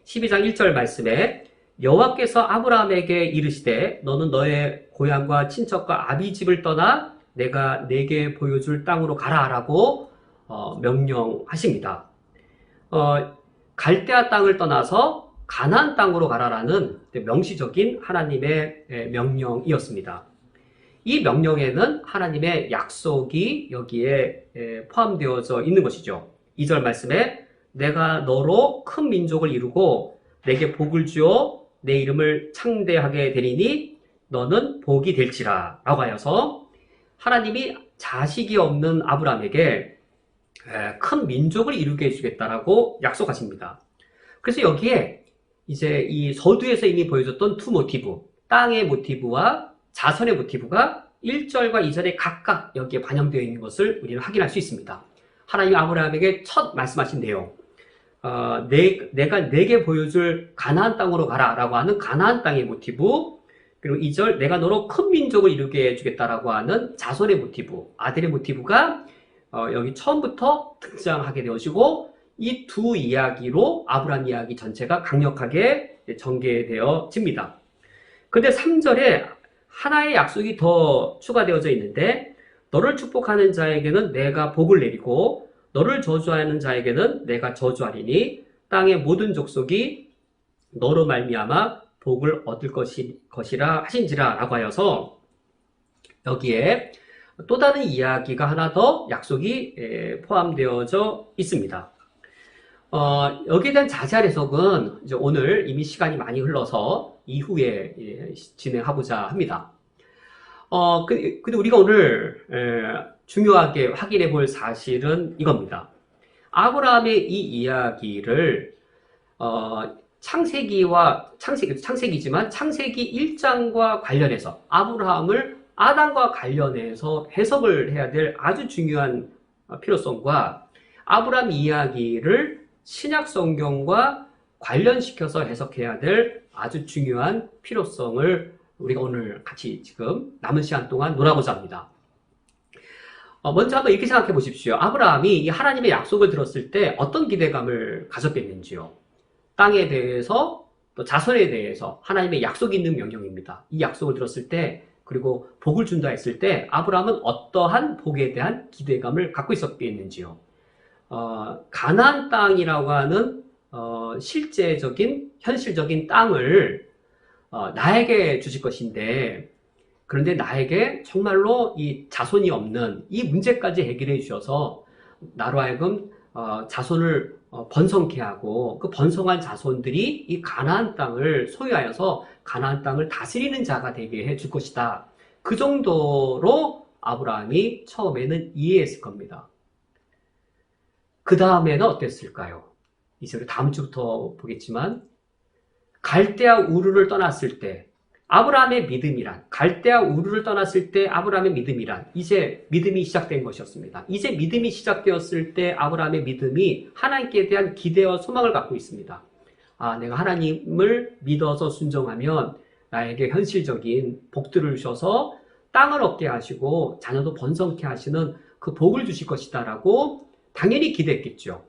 12장 1절 말씀에 여호와께서 아브라함에게 이르시되 너는 너의 고향과 친척과 아비 집을 떠나 내가 내게 보여줄 땅으로 가라 라고 명령하십니다. 갈대아 땅을 떠나서 가나안 땅으로 가라라는 명시적인 하나님의 명령이었습니다. 이 명령에는 하나님의 약속이 여기에 포함되어져 있는 것이죠. 2절 말씀에 내가 너로 큰 민족을 이루고 내게 복을 주어 내 이름을 창대하게 되리니 너는 복이 될지라 라고 하여서 하나님이 자식이 없는 아브라함에게 큰 민족을 이루게 해주겠다라고 약속하십니다. 그래서 여기에 이제 이 서두에서 이미 보여줬던 두 모티브, 땅의 모티브와 자손의 모티브가 1절과 2절에 각각 여기에 반영되어 있는 것을 우리는 확인할 수 있습니다. 하나님이 아브라함에게 첫 말씀하신 내용, 내가 내게 보여줄 가나안 땅으로 가라 라고 하는 가나안 땅의 모티브, 그리고 2절 내가 너로 큰 민족을 이루게 해주겠다라고 하는 자손의 모티브, 아들의 모티브가 여기 처음부터 등장하게 되어지고, 이 두 이야기로 아브라함 이야기 전체가 강력하게 전개되어집니다. 근데 3절에 하나의 약속이 더 추가되어져 있는데, 너를 축복하는 자에게는 내가 복을 내리고 너를 저주하는 자에게는 내가 저주하리니 땅의 모든 족속이 너로 말미암아 복을 얻을 것이라 하신지라 라고 하여서 여기에 또 다른 이야기가 하나 더 약속이 포함되어져 있습니다. 여기에 대한 자세한 해석은 이제 오늘 이미 시간이 많이 흘러서 이후에 진행하고자 합니다. 근데 우리가 오늘 중요하게 확인해 볼 사실은 이겁니다. 아브라함의 이 이야기를 창세기지만 창세기 1장과 관련해서 아브라함을 아담과 관련해서 해석을 해야 될 아주 중요한 필요성과 아브라함 이야기를 신약 성경과 관련시켜서 해석해야 될 아주 중요한 필요성을 우리가 오늘 같이 지금 남은 시간 동안 놀아보자 합니다. 먼저 한번 이렇게 생각해 보십시오. 아브라함이 이 하나님의 약속을 들었을 때 어떤 기대감을 가졌겠는지요. 땅에 대해서 또 자손에 대해서 하나님의 약속이 있는 명령입니다. 이 약속을 들었을 때, 그리고 복을 준다 했을 때 아브라함은 어떠한 복에 대한 기대감을 갖고 있었겠는지요. 가나안 땅이라고 하는 실제적인 현실적인 땅을 나에게 주실 것인데, 그런데 나에게 정말로 이 자손이 없는 이 문제까지 해결해 주셔서 나로 하여금 자손을 번성케 하고 그 번성한 자손들이 이 가나안 땅을 소유하여서 가나안 땅을 다스리는 자가 되게 해줄 것이다. 그 정도로 아브라함이 처음에는 이해했을 겁니다. 그 다음에는 어땠을까요? 이제 우리 다음 주부터 보겠지만 갈대아 우르를 떠났을 때 아브라함의 믿음이란, 갈대아 우르를 떠났을 때 아브라함의 믿음이란 이제 믿음이 시작된 것이었습니다. 이제 믿음이 시작되었을 때 아브라함의 믿음이 하나님께 대한 기대와 소망을 갖고 있습니다. 아, 내가 하나님을 믿어서 순종하면 나에게 현실적인 복들을 주셔서 땅을 얻게 하시고 자녀도 번성케 하시는 그 복을 주실 것이다라고 당연히 기대했겠죠.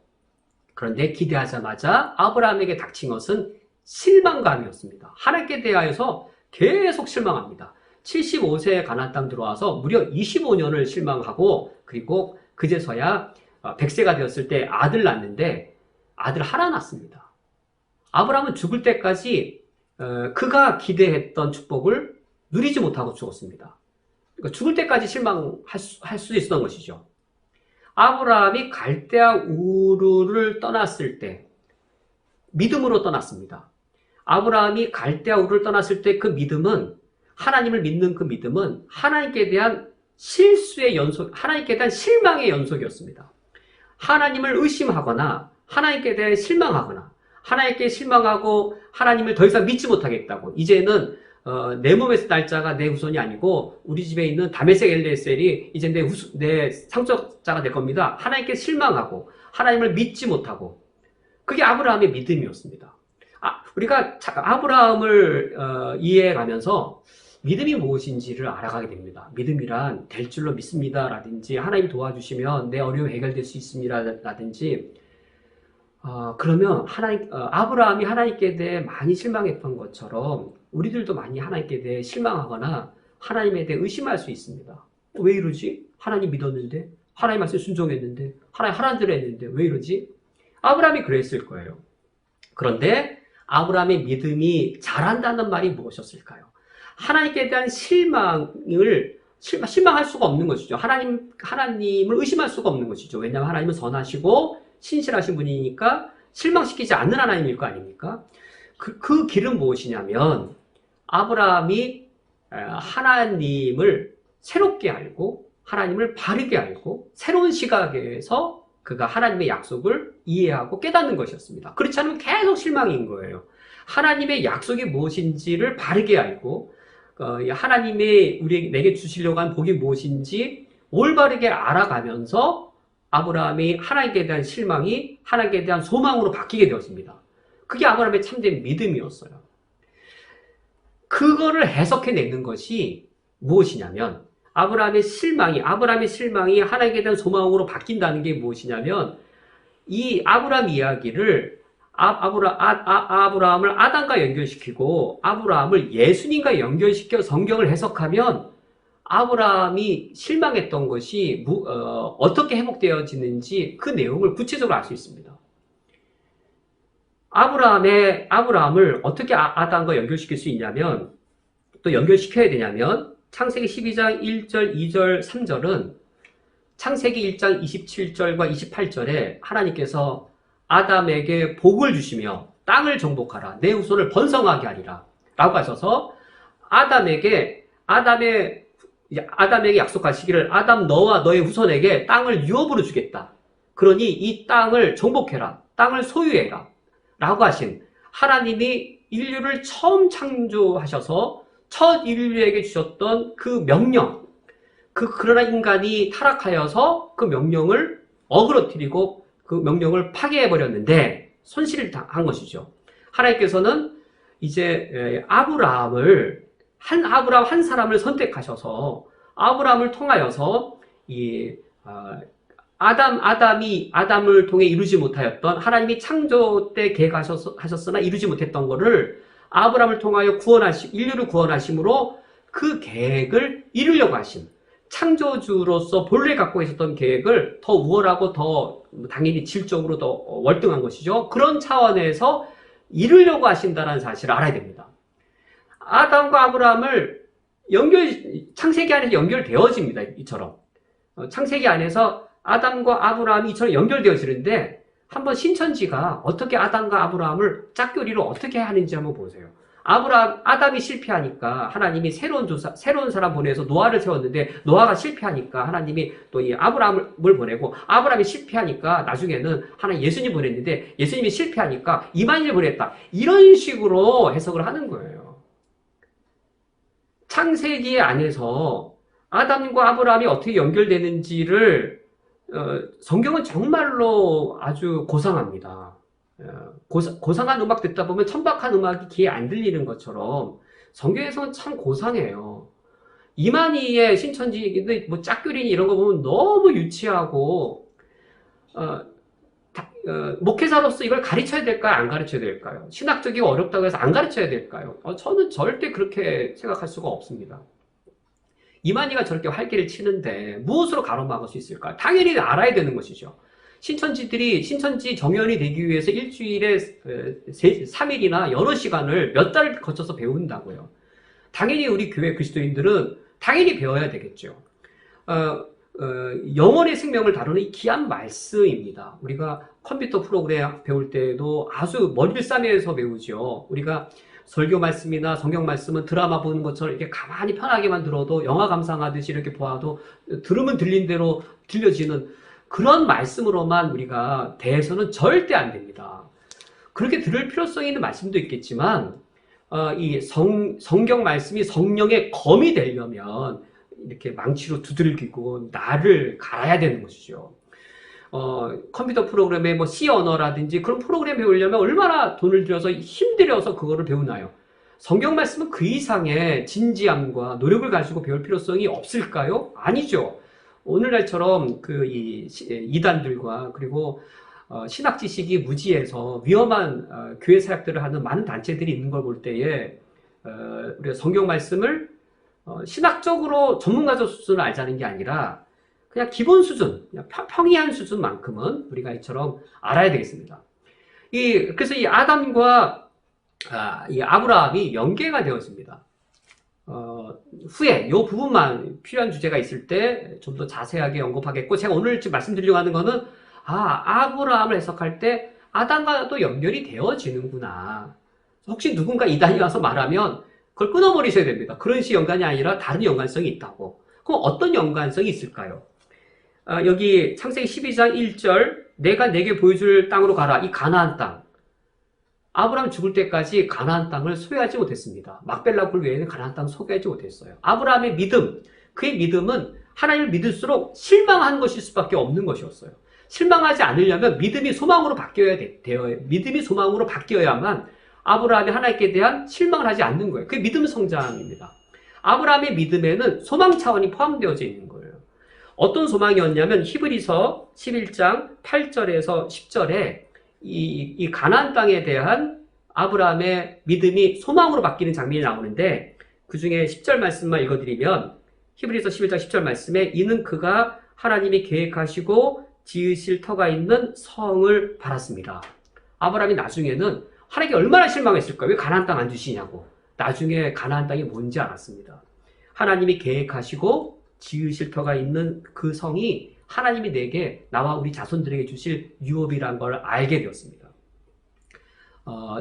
그런데 기대하자마자 아브라함에게 닥친 것은 실망감이었습니다. 하나님께 대하여서 계속 실망합니다. 75세에 가나안 땅 들어와서 무려 25년을 실망하고 그리고 그제서야 100세가 되었을 때 아들 낳는데 아들 하나 낳습니다. 아브라함은 죽을 때까지 그가 기대했던 축복을 누리지 못하고 죽었습니다. 그러니까 죽을 때까지 실망할 수 있었던 것이죠. 아브라함이 갈대아 우르를 떠났을 때 믿음으로 떠났습니다. 아브라함이 갈대아 우르를 떠났을 때 그 믿음은, 하나님을 믿는 그 믿음은 하나님께 대한 실수의 연속, 하나님께 대한 실망의 연속이었습니다. 하나님을 의심하거나 하나님께 대해 실망하거나 하나님께 실망하고 하나님을 더 이상 믿지 못하겠다고, 이제는 내 몸에서 날짜가 내 후손이 아니고 우리 집에 있는 다메섹 엘레셀이 이제 내 상속자가 될 겁니다. 하나님께 실망하고 하나님을 믿지 못하고, 그게 아브라함의 믿음이었습니다. 우리가 아브라함을 이해해가면서 믿음이 무엇인지를 알아가게 됩니다. 믿음이란 될 줄로 믿습니다 라든지 하나님이 도와주시면 내 어려움이 해결될 수 있습니다 라든지, 그러면 아브라함이 하나님께 대해 많이 실망했던 것처럼 우리들도 많이 하나님께 대해 실망하거나 하나님에 대해 의심할 수 있습니다. 왜 이러지? 하나님 믿었는데, 하나님 말씀 순종했는데, 하나님 하라는 대로 했는데 왜 이러지? 아브라함이 그랬을 거예요. 그런데 아브라함의 믿음이 자란다는 말이 무엇이었을까요? 하나님께 대한 실망할 수가 없는 것이죠. 하나님을 의심할 수가 없는 것이죠. 왜냐하면 하나님은 선하시고 신실하신 분이니까 실망시키지 않는 하나님일 거 아닙니까? 그 길은 무엇이냐면, 아브라함이 하나님을 새롭게 알고 하나님을 바르게 알고 새로운 시각에서 그가 하나님의 약속을 이해하고 깨닫는 것이었습니다. 그렇지 않으면 계속 실망인 거예요. 하나님의 약속이 무엇인지를 바르게 알고 하나님의 내게 주시려고 한 복이 무엇인지 올바르게 알아가면서 아브라함이 하나님께 대한 실망이 하나님께 대한 소망으로 바뀌게 되었습니다. 그게 아브라함의 참된 믿음이었어요. 그거를 해석해내는 것이 무엇이냐면, 아브라함의 실망이 하나님께 대한 소망으로 바뀐다는 게 무엇이냐면, 이 아브라함 이야기를 아브라함을 아담과 연결시키고 아브라함을 예수님과 연결시켜 성경을 해석하면 아브라함이 실망했던 것이 어떻게 회복되어지는지 그 내용을 구체적으로 알 수 있습니다. 아브라함을 어떻게 아담과 연결시킬 수 있냐면, 또 연결시켜야 되냐면, 창세기 12장 1절, 2절, 3절은 창세기 1장 27절과 28절에 하나님께서 아담에게 복을 주시며 땅을 정복하라, 내 후손을 번성하게 하리라 라고 하셔서 아담에게 약속하시기를, 아담 너와 너의 후손에게 땅을 유업으로 주겠다. 그러니 이 땅을 정복해라, 땅을 소유해라 라고 하신 하나님이 인류를 처음 창조하셔서 첫 인류에게 주셨던 그 명령, 그러나 인간이 타락하여서 그 명령을 어그러뜨리고 그 명령을 파괴해버렸는데 손실을 당한 것이죠. 하나님께서는 이제 아브라함 한 사람을 선택하셔서 아브라함을 통하여서 아담을 통해 이루지 못하였던, 하나님이 창조 때 계획하셨으나 이루지 못했던 것을 아브라함을 통하여 인류를 구원하심으로 그 계획을 이루려고 하심, 창조주로서 본래 갖고 있었던 계획을 더 우월하고 더 당연히 질적으로 더 월등한 것이죠. 그런 차원에서 이루려고 하신다는 사실을 알아야 됩니다. 아담과 아브라함을 창세기 안에서 연결되어집니다. 이처럼 창세기 안에서 아담과 아브라함이 이처럼 연결되어지는데, 한번 신천지가 어떻게 아담과 아브라함을 짝교리로 어떻게 하는지 한번 보세요. 아담이 실패하니까 하나님이 새로운 사람 보내서 노아를 세웠는데, 노아가 실패하니까 하나님이 또 이 아브라함을 보내고, 아브라함이 실패하니까 나중에는 하나님 예수님 보냈는데, 예수님이 실패하니까 이만희를 보냈다. 이런 식으로 해석을 하는 거예요. 창세기 안에서 아담과 아브라함이 어떻게 연결되는지를 성경은 정말로 아주 고상합니다. 고상한 음악 듣다 보면 천박한 음악이 귀에 안 들리는 것처럼 성경에서는 참 고상해요. 이만희의 신천지, 뭐 짝교린 이런 거 보면 너무 유치하고 목회자로서 이걸 가르쳐야 될까요? 안 가르쳐야 될까요? 신학적이고 어렵다고 해서 안 가르쳐야 될까요? 저는 절대 그렇게 생각할 수가 없습니다. 이만희가 저렇게 활기를 치는데 무엇으로 가로막을 수 있을까요? 당연히 알아야 되는 것이죠. 신천지 정연이 되기 위해서 일주일에 3일이나 여러 시간을 몇 달을 거쳐서 배운다고요. 당연히 우리 교회 그리스도인들은 당연히 배워야 되겠죠. 영혼의 생명을 다루는 이 귀한 말씀입니다. 우리가 컴퓨터 프로그램 배울 때도 아주 머리를 싸매서 배우죠. 우리가 설교 말씀이나 성경 말씀은 드라마 보는 것처럼 이렇게 가만히 편하게만 들어도 영화 감상하듯이 이렇게 보아도 들으면 들린 대로 들려지는 그런 말씀으로만 우리가 대해서는 절대 안 됩니다. 그렇게 들을 필요성이 있는 말씀도 있겠지만 이 성경 말씀이 성령의 검이 되려면 이렇게 망치로 두들기고 나를 갈아야 되는 것이죠. 컴퓨터 프로그램에 뭐 C 언어라든지 그런 프로그램 배우려면 얼마나 돈을 들여서 힘들여서 그거를 배우나요? 성경 말씀은 그 이상의 진지함과 노력을 가지고 배울 필요성이 없을까요? 아니죠. 오늘날처럼 이단들과 그리고 신학 지식이 무지해서 위험한 교회 사역들을 하는 많은 단체들이 있는 걸 볼 때에 우리가 성경 말씀을 신학적으로 전문가적 수준을 알자는 게 아니라 그냥 기본 수준, 그냥 평이한 수준만큼은 우리가 이처럼 알아야 되겠습니다. 그래서 이 아담과 이 아브라함이 연계가 되었습니다. 후에 이 부분만 필요한 주제가 있을 때 좀 더 자세하게 언급하겠고, 제가 오늘 지금 말씀드리려고 하는 거는 아브라함을 해석할 때 아담과도 연결이 되어지는구나. 혹시 누군가 이단이 와서 말하면 그걸 끊어버리셔야 됩니다. 그런 식 연관이 아니라 다른 연관성이 있다고. 그럼 어떤 연관성이 있을까요? 여기 창세기 12장 1절 내가 내게 보여줄 땅으로 가라. 이 가나안 땅. 아브라함 죽을 때까지 가나안 땅을 소유하지 못했습니다. 막벨라 굴 외에는 가나안 땅을 소유하지 못했어요. 아브라함의 믿음, 그의 믿음은 하나님을 믿을수록 실망한 것일 수밖에 없는 것이었어요. 실망하지 않으려면 믿음이 소망으로 바뀌어야 돼요. 믿음이 소망으로 바뀌어야만 아브라함이 하나님께 대한 실망을 하지 않는 거예요. 그게 믿음 성장입니다. 아브라함의 믿음에는 소망 차원이 포함되어져 있는 거예요. 어떤 소망이었냐면 히브리서 11장 8절에서 10절에 이 가나안 땅에 대한 아브라함의 믿음이 소망으로 바뀌는 장면이 나오는데, 그 중에 10절 말씀만 읽어드리면 히브리서 11장 10절 말씀에 이는 그가 하나님이 계획하시고 지으실 터가 있는 성을 바랐습니다. 아브라함이 나중에는 하나님께 얼마나 실망했을까요? 왜 가나안 땅 안 주시냐고. 나중에 가나안 땅이 뭔지 알았습니다. 하나님이 계획하시고 지으실 터가 있는 그 성이 하나님이 내게, 나와 우리 자손들에게 주실 유업이란 걸 알게 되었습니다.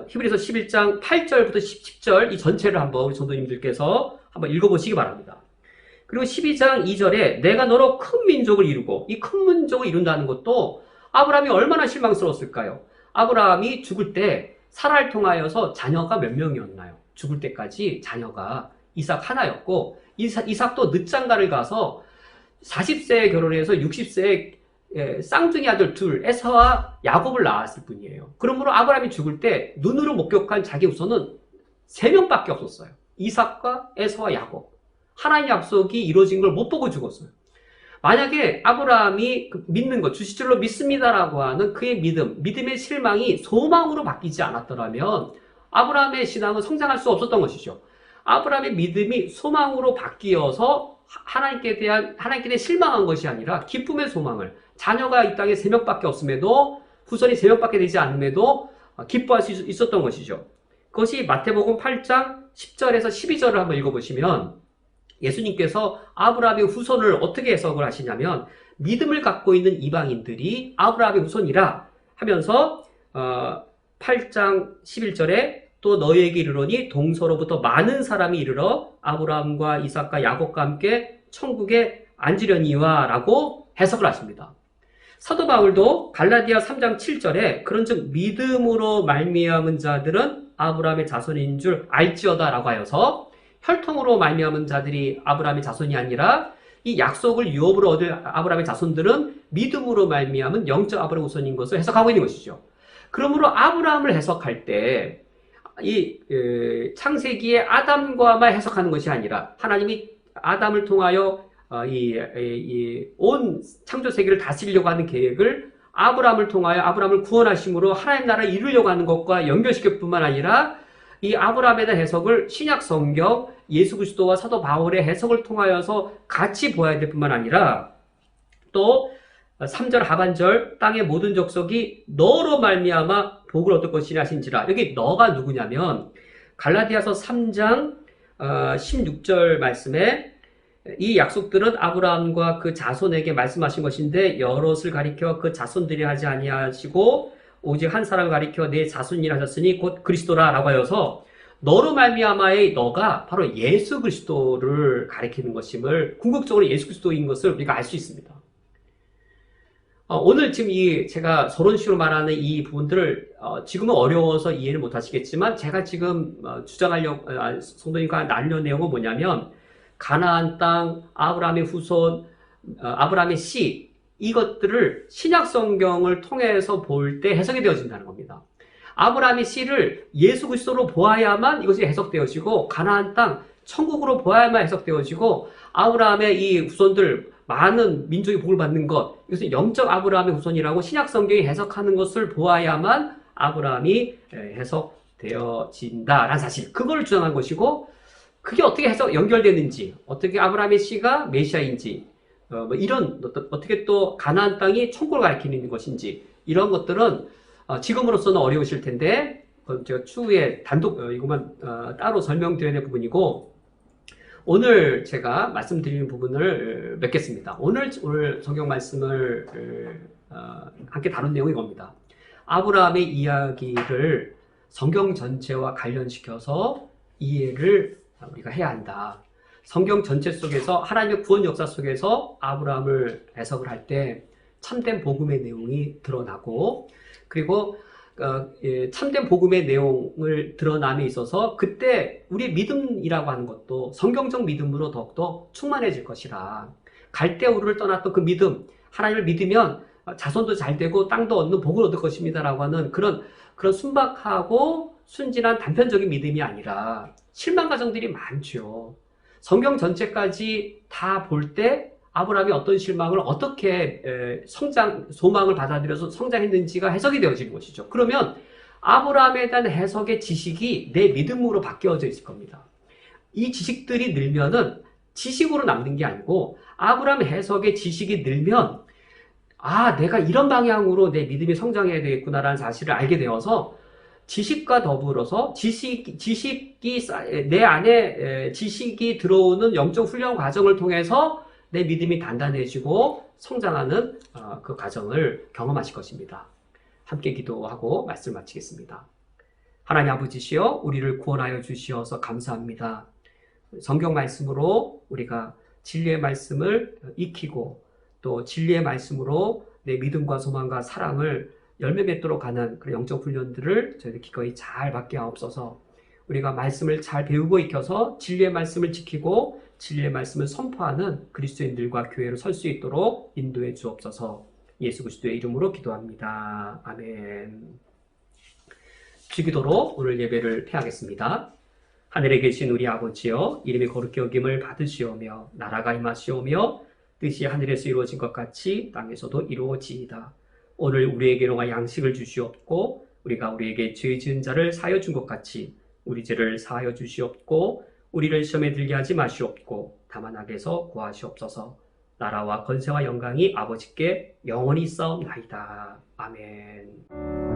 히브리서 11장 8절부터 10절 이 전체를 한번 우리 전도님들께서 한번 읽어보시기 바랍니다. 그리고 12장 2절에 내가 너로 큰 민족을 이루고, 이 큰 민족을 이룬다는 것도 아브라함이 얼마나 실망스러웠을까요? 아브라함이 죽을 때 사라를 통하여서 자녀가 몇 명이었나요? 죽을 때까지 자녀가 이삭 하나였고, 이삭도 늦장가를 가서 40세에 결혼해서 60세에 쌍둥이 아들 둘, 에서와 야곱을 낳았을 뿐이에요. 그러므로 아브라함이 죽을 때 눈으로 목격한 자기 후손은 3명밖에 없었어요. 이삭과 에서와 야곱. 하나님의 약속이 이루어진 걸 못 보고 죽었어요. 만약에 아브라함이 믿는 것, 주시줄로 믿습니다라고 하는 그의 믿음의 실망이 소망으로 바뀌지 않았더라면 아브라함의 신앙은 성장할 수 없었던 것이죠. 아브라함의 믿음이 소망으로 바뀌어서 하나님께 대해 실망한 것이 아니라 기쁨의 소망을, 자녀가 이 땅에 3명밖에 없음에도, 후손이 3명밖에 되지 않음에도 기뻐할 수 있었던 것이죠. 그것이 마태복음 8장 10절에서 12절을 한번 읽어보시면 예수님께서 아브라함의 후손을 어떻게 해석을 하시냐면, 믿음을 갖고 있는 이방인들이 아브라함의 후손이라 하면서 8장 11절에 또 너희에게 이르노니 동서로부터 많은 사람이 이르러 아브라함과 이삭과 야곱과 함께 천국에 앉으려니와 라고 해석을 하십니다. 사도 바울도 갈라디아 3장 7절에 그런즉 믿음으로 말미암은 자들은 아브라함의 자손인 줄 알지어다 라고 하여서 혈통으로 말미암은 자들이 아브라함의 자손이 아니라 이 약속을 유업으로 얻을 아브라함의 자손들은 믿음으로 말미암은 영적 아브라함 후손인 것을 해석하고 있는 것이죠. 그러므로 아브라함을 해석할 때 이 창세기의 아담과만 해석하는 것이 아니라 하나님이 아담을 통하여 온 창조 세계를 다스리려고 하는 계획을 아브라함을 통하여 아브라함을 구원하심으로 하나님 나라를 이루려고 하는 것과 연결시킬 뿐만 아니라 이 아브라함에 대한 해석을 신약 성경 예수 그리스도와 사도 바울의 해석을 통하여서 같이 보아야 될 뿐만 아니라 또 3절 하반절 땅의 모든 족속이 너로 말미암아 복을 얻을 것이라 하신지라. 여기 너가 누구냐면 갈라디아서 3장 16절 말씀에 이 약속들은 아브라함과 그 자손에게 말씀하신 것인데 여럿을 가리켜 그 자손들이 하지 아니하시고 오직 한 사람을 가리켜 내 자손이라 하셨으니 곧 그리스도라 라고 하여서 너로 말미암아의 너가 바로 예수 그리스도를 가리키는 것임을 궁극적으로 예수 그리스도인 것을 우리가 알 수 있습니다. 오늘 지금 제가 서론식으로 말하는 이 부분들을 지금은 어려워서 이해를 못 하시겠지만 제가 지금 주장하려고 성도님과 나눌 내용은 뭐냐면 가나안 땅, 아브라함의 후손, 아브라함의 씨 이것들을 신약 성경을 통해서 볼 때 해석이 되어진다는 겁니다. 아브라함의 씨를 예수 그리스도로 보아야만 이것이 해석되어지고 가나안 땅, 천국으로 보아야만 해석되어지고 아브라함의 이 후손들 많은 민족이 복을 받는 것 이것은 영적 아브라함의 후손이라고 신약 성경이 해석하는 것을 보아야만 아브라함이 해석되어진다라는 사실 그걸 주장한 것이고 그게 어떻게 연결되는지 어떻게 아브라함의 씨가 메시아인지 이런 어떻게 또 가나안 땅이 천국을 가리키는 것인지 이런 것들은 지금으로서는 어려우실 텐데 제가 추후에 단독 이것만 따로 설명드려야 될 부분이고 오늘 제가 말씀드리는 부분을 맺겠습니다. 오늘 성경 말씀을 함께 다룬 내용이 이겁니다. 아브라함의 이야기를 성경 전체와 관련시켜서 이해를 우리가 해야 한다. 성경 전체 속에서 하나님의 구원 역사 속에서 아브라함을 해석을 할 때 참된 복음의 내용이 드러나고 그리고 참된 복음의 내용을 드러남에 있어서 그때 우리의 믿음이라고 하는 것도 성경적 믿음으로 더욱더 충만해질 것이라. 갈대우르를 떠났던 그 믿음, 하나님을 믿으면 자손도 잘 되고 땅도 얻는 복을 얻을 것입니다라고 하는 그런 순박하고 순진한 단편적인 믿음이 아니라 실망 가정들이 많죠. 성경 전체까지 다 볼 때 아브라함이 어떤 실망을 어떻게 소망을 받아들여서 성장했는지가 해석이 되어지는 것이죠. 그러면 아브라함에 대한 해석의 지식이 내 믿음으로 바뀌어져 있을 겁니다. 이 지식들이 늘면은 지식으로 남는 게 아니고 아브라함 해석의 지식이 늘면 내가 이런 방향으로 내 믿음이 성장해야 되겠구나라는 사실을 알게 되어서 지식과 더불어서 내 안에 지식이 들어오는 영적 훈련 과정을 통해서 내 믿음이 단단해지고 성장하는 그 과정을 경험하실 것입니다. 함께 기도하고 말씀 마치겠습니다. 하나님 아버지시여 우리를 구원하여 주시어서 감사합니다. 성경 말씀으로 우리가 진리의 말씀을 익히고 또 진리의 말씀으로 내 믿음과 소망과 사랑을 열매 맺도록 하는 그런 영적 훈련들을 저희들 기꺼이 잘 받게 하옵소서. 우리가 말씀을 잘 배우고 익혀서 진리의 말씀을 지키고 진리의 말씀을 선포하는 그리스도인들과 교회로 설 수 있도록 인도해 주옵소서. 예수 그리스도의 이름으로 기도합니다. 아멘. 주기도로 오늘 예배를 폐하겠습니다. 하늘에 계신 우리 아버지여 이름이 거룩히 여김을 받으시오며 나라가 임하시오며 뜻이 하늘에서 이루어진 것 같이 땅에서도 이루어지이다. 오늘 우리에게 일용할 양식을 주시옵고 우리가 우리에게 죄 지은 자를 사하여 준 것 같이 우리 죄를 사하여 주시옵고 우리를 시험에 들게 하지 마시옵고 다만 악에서 구하시옵소서. 나라와 권세와 영광이 아버지께 영원히 있사옵나이다. 아멘.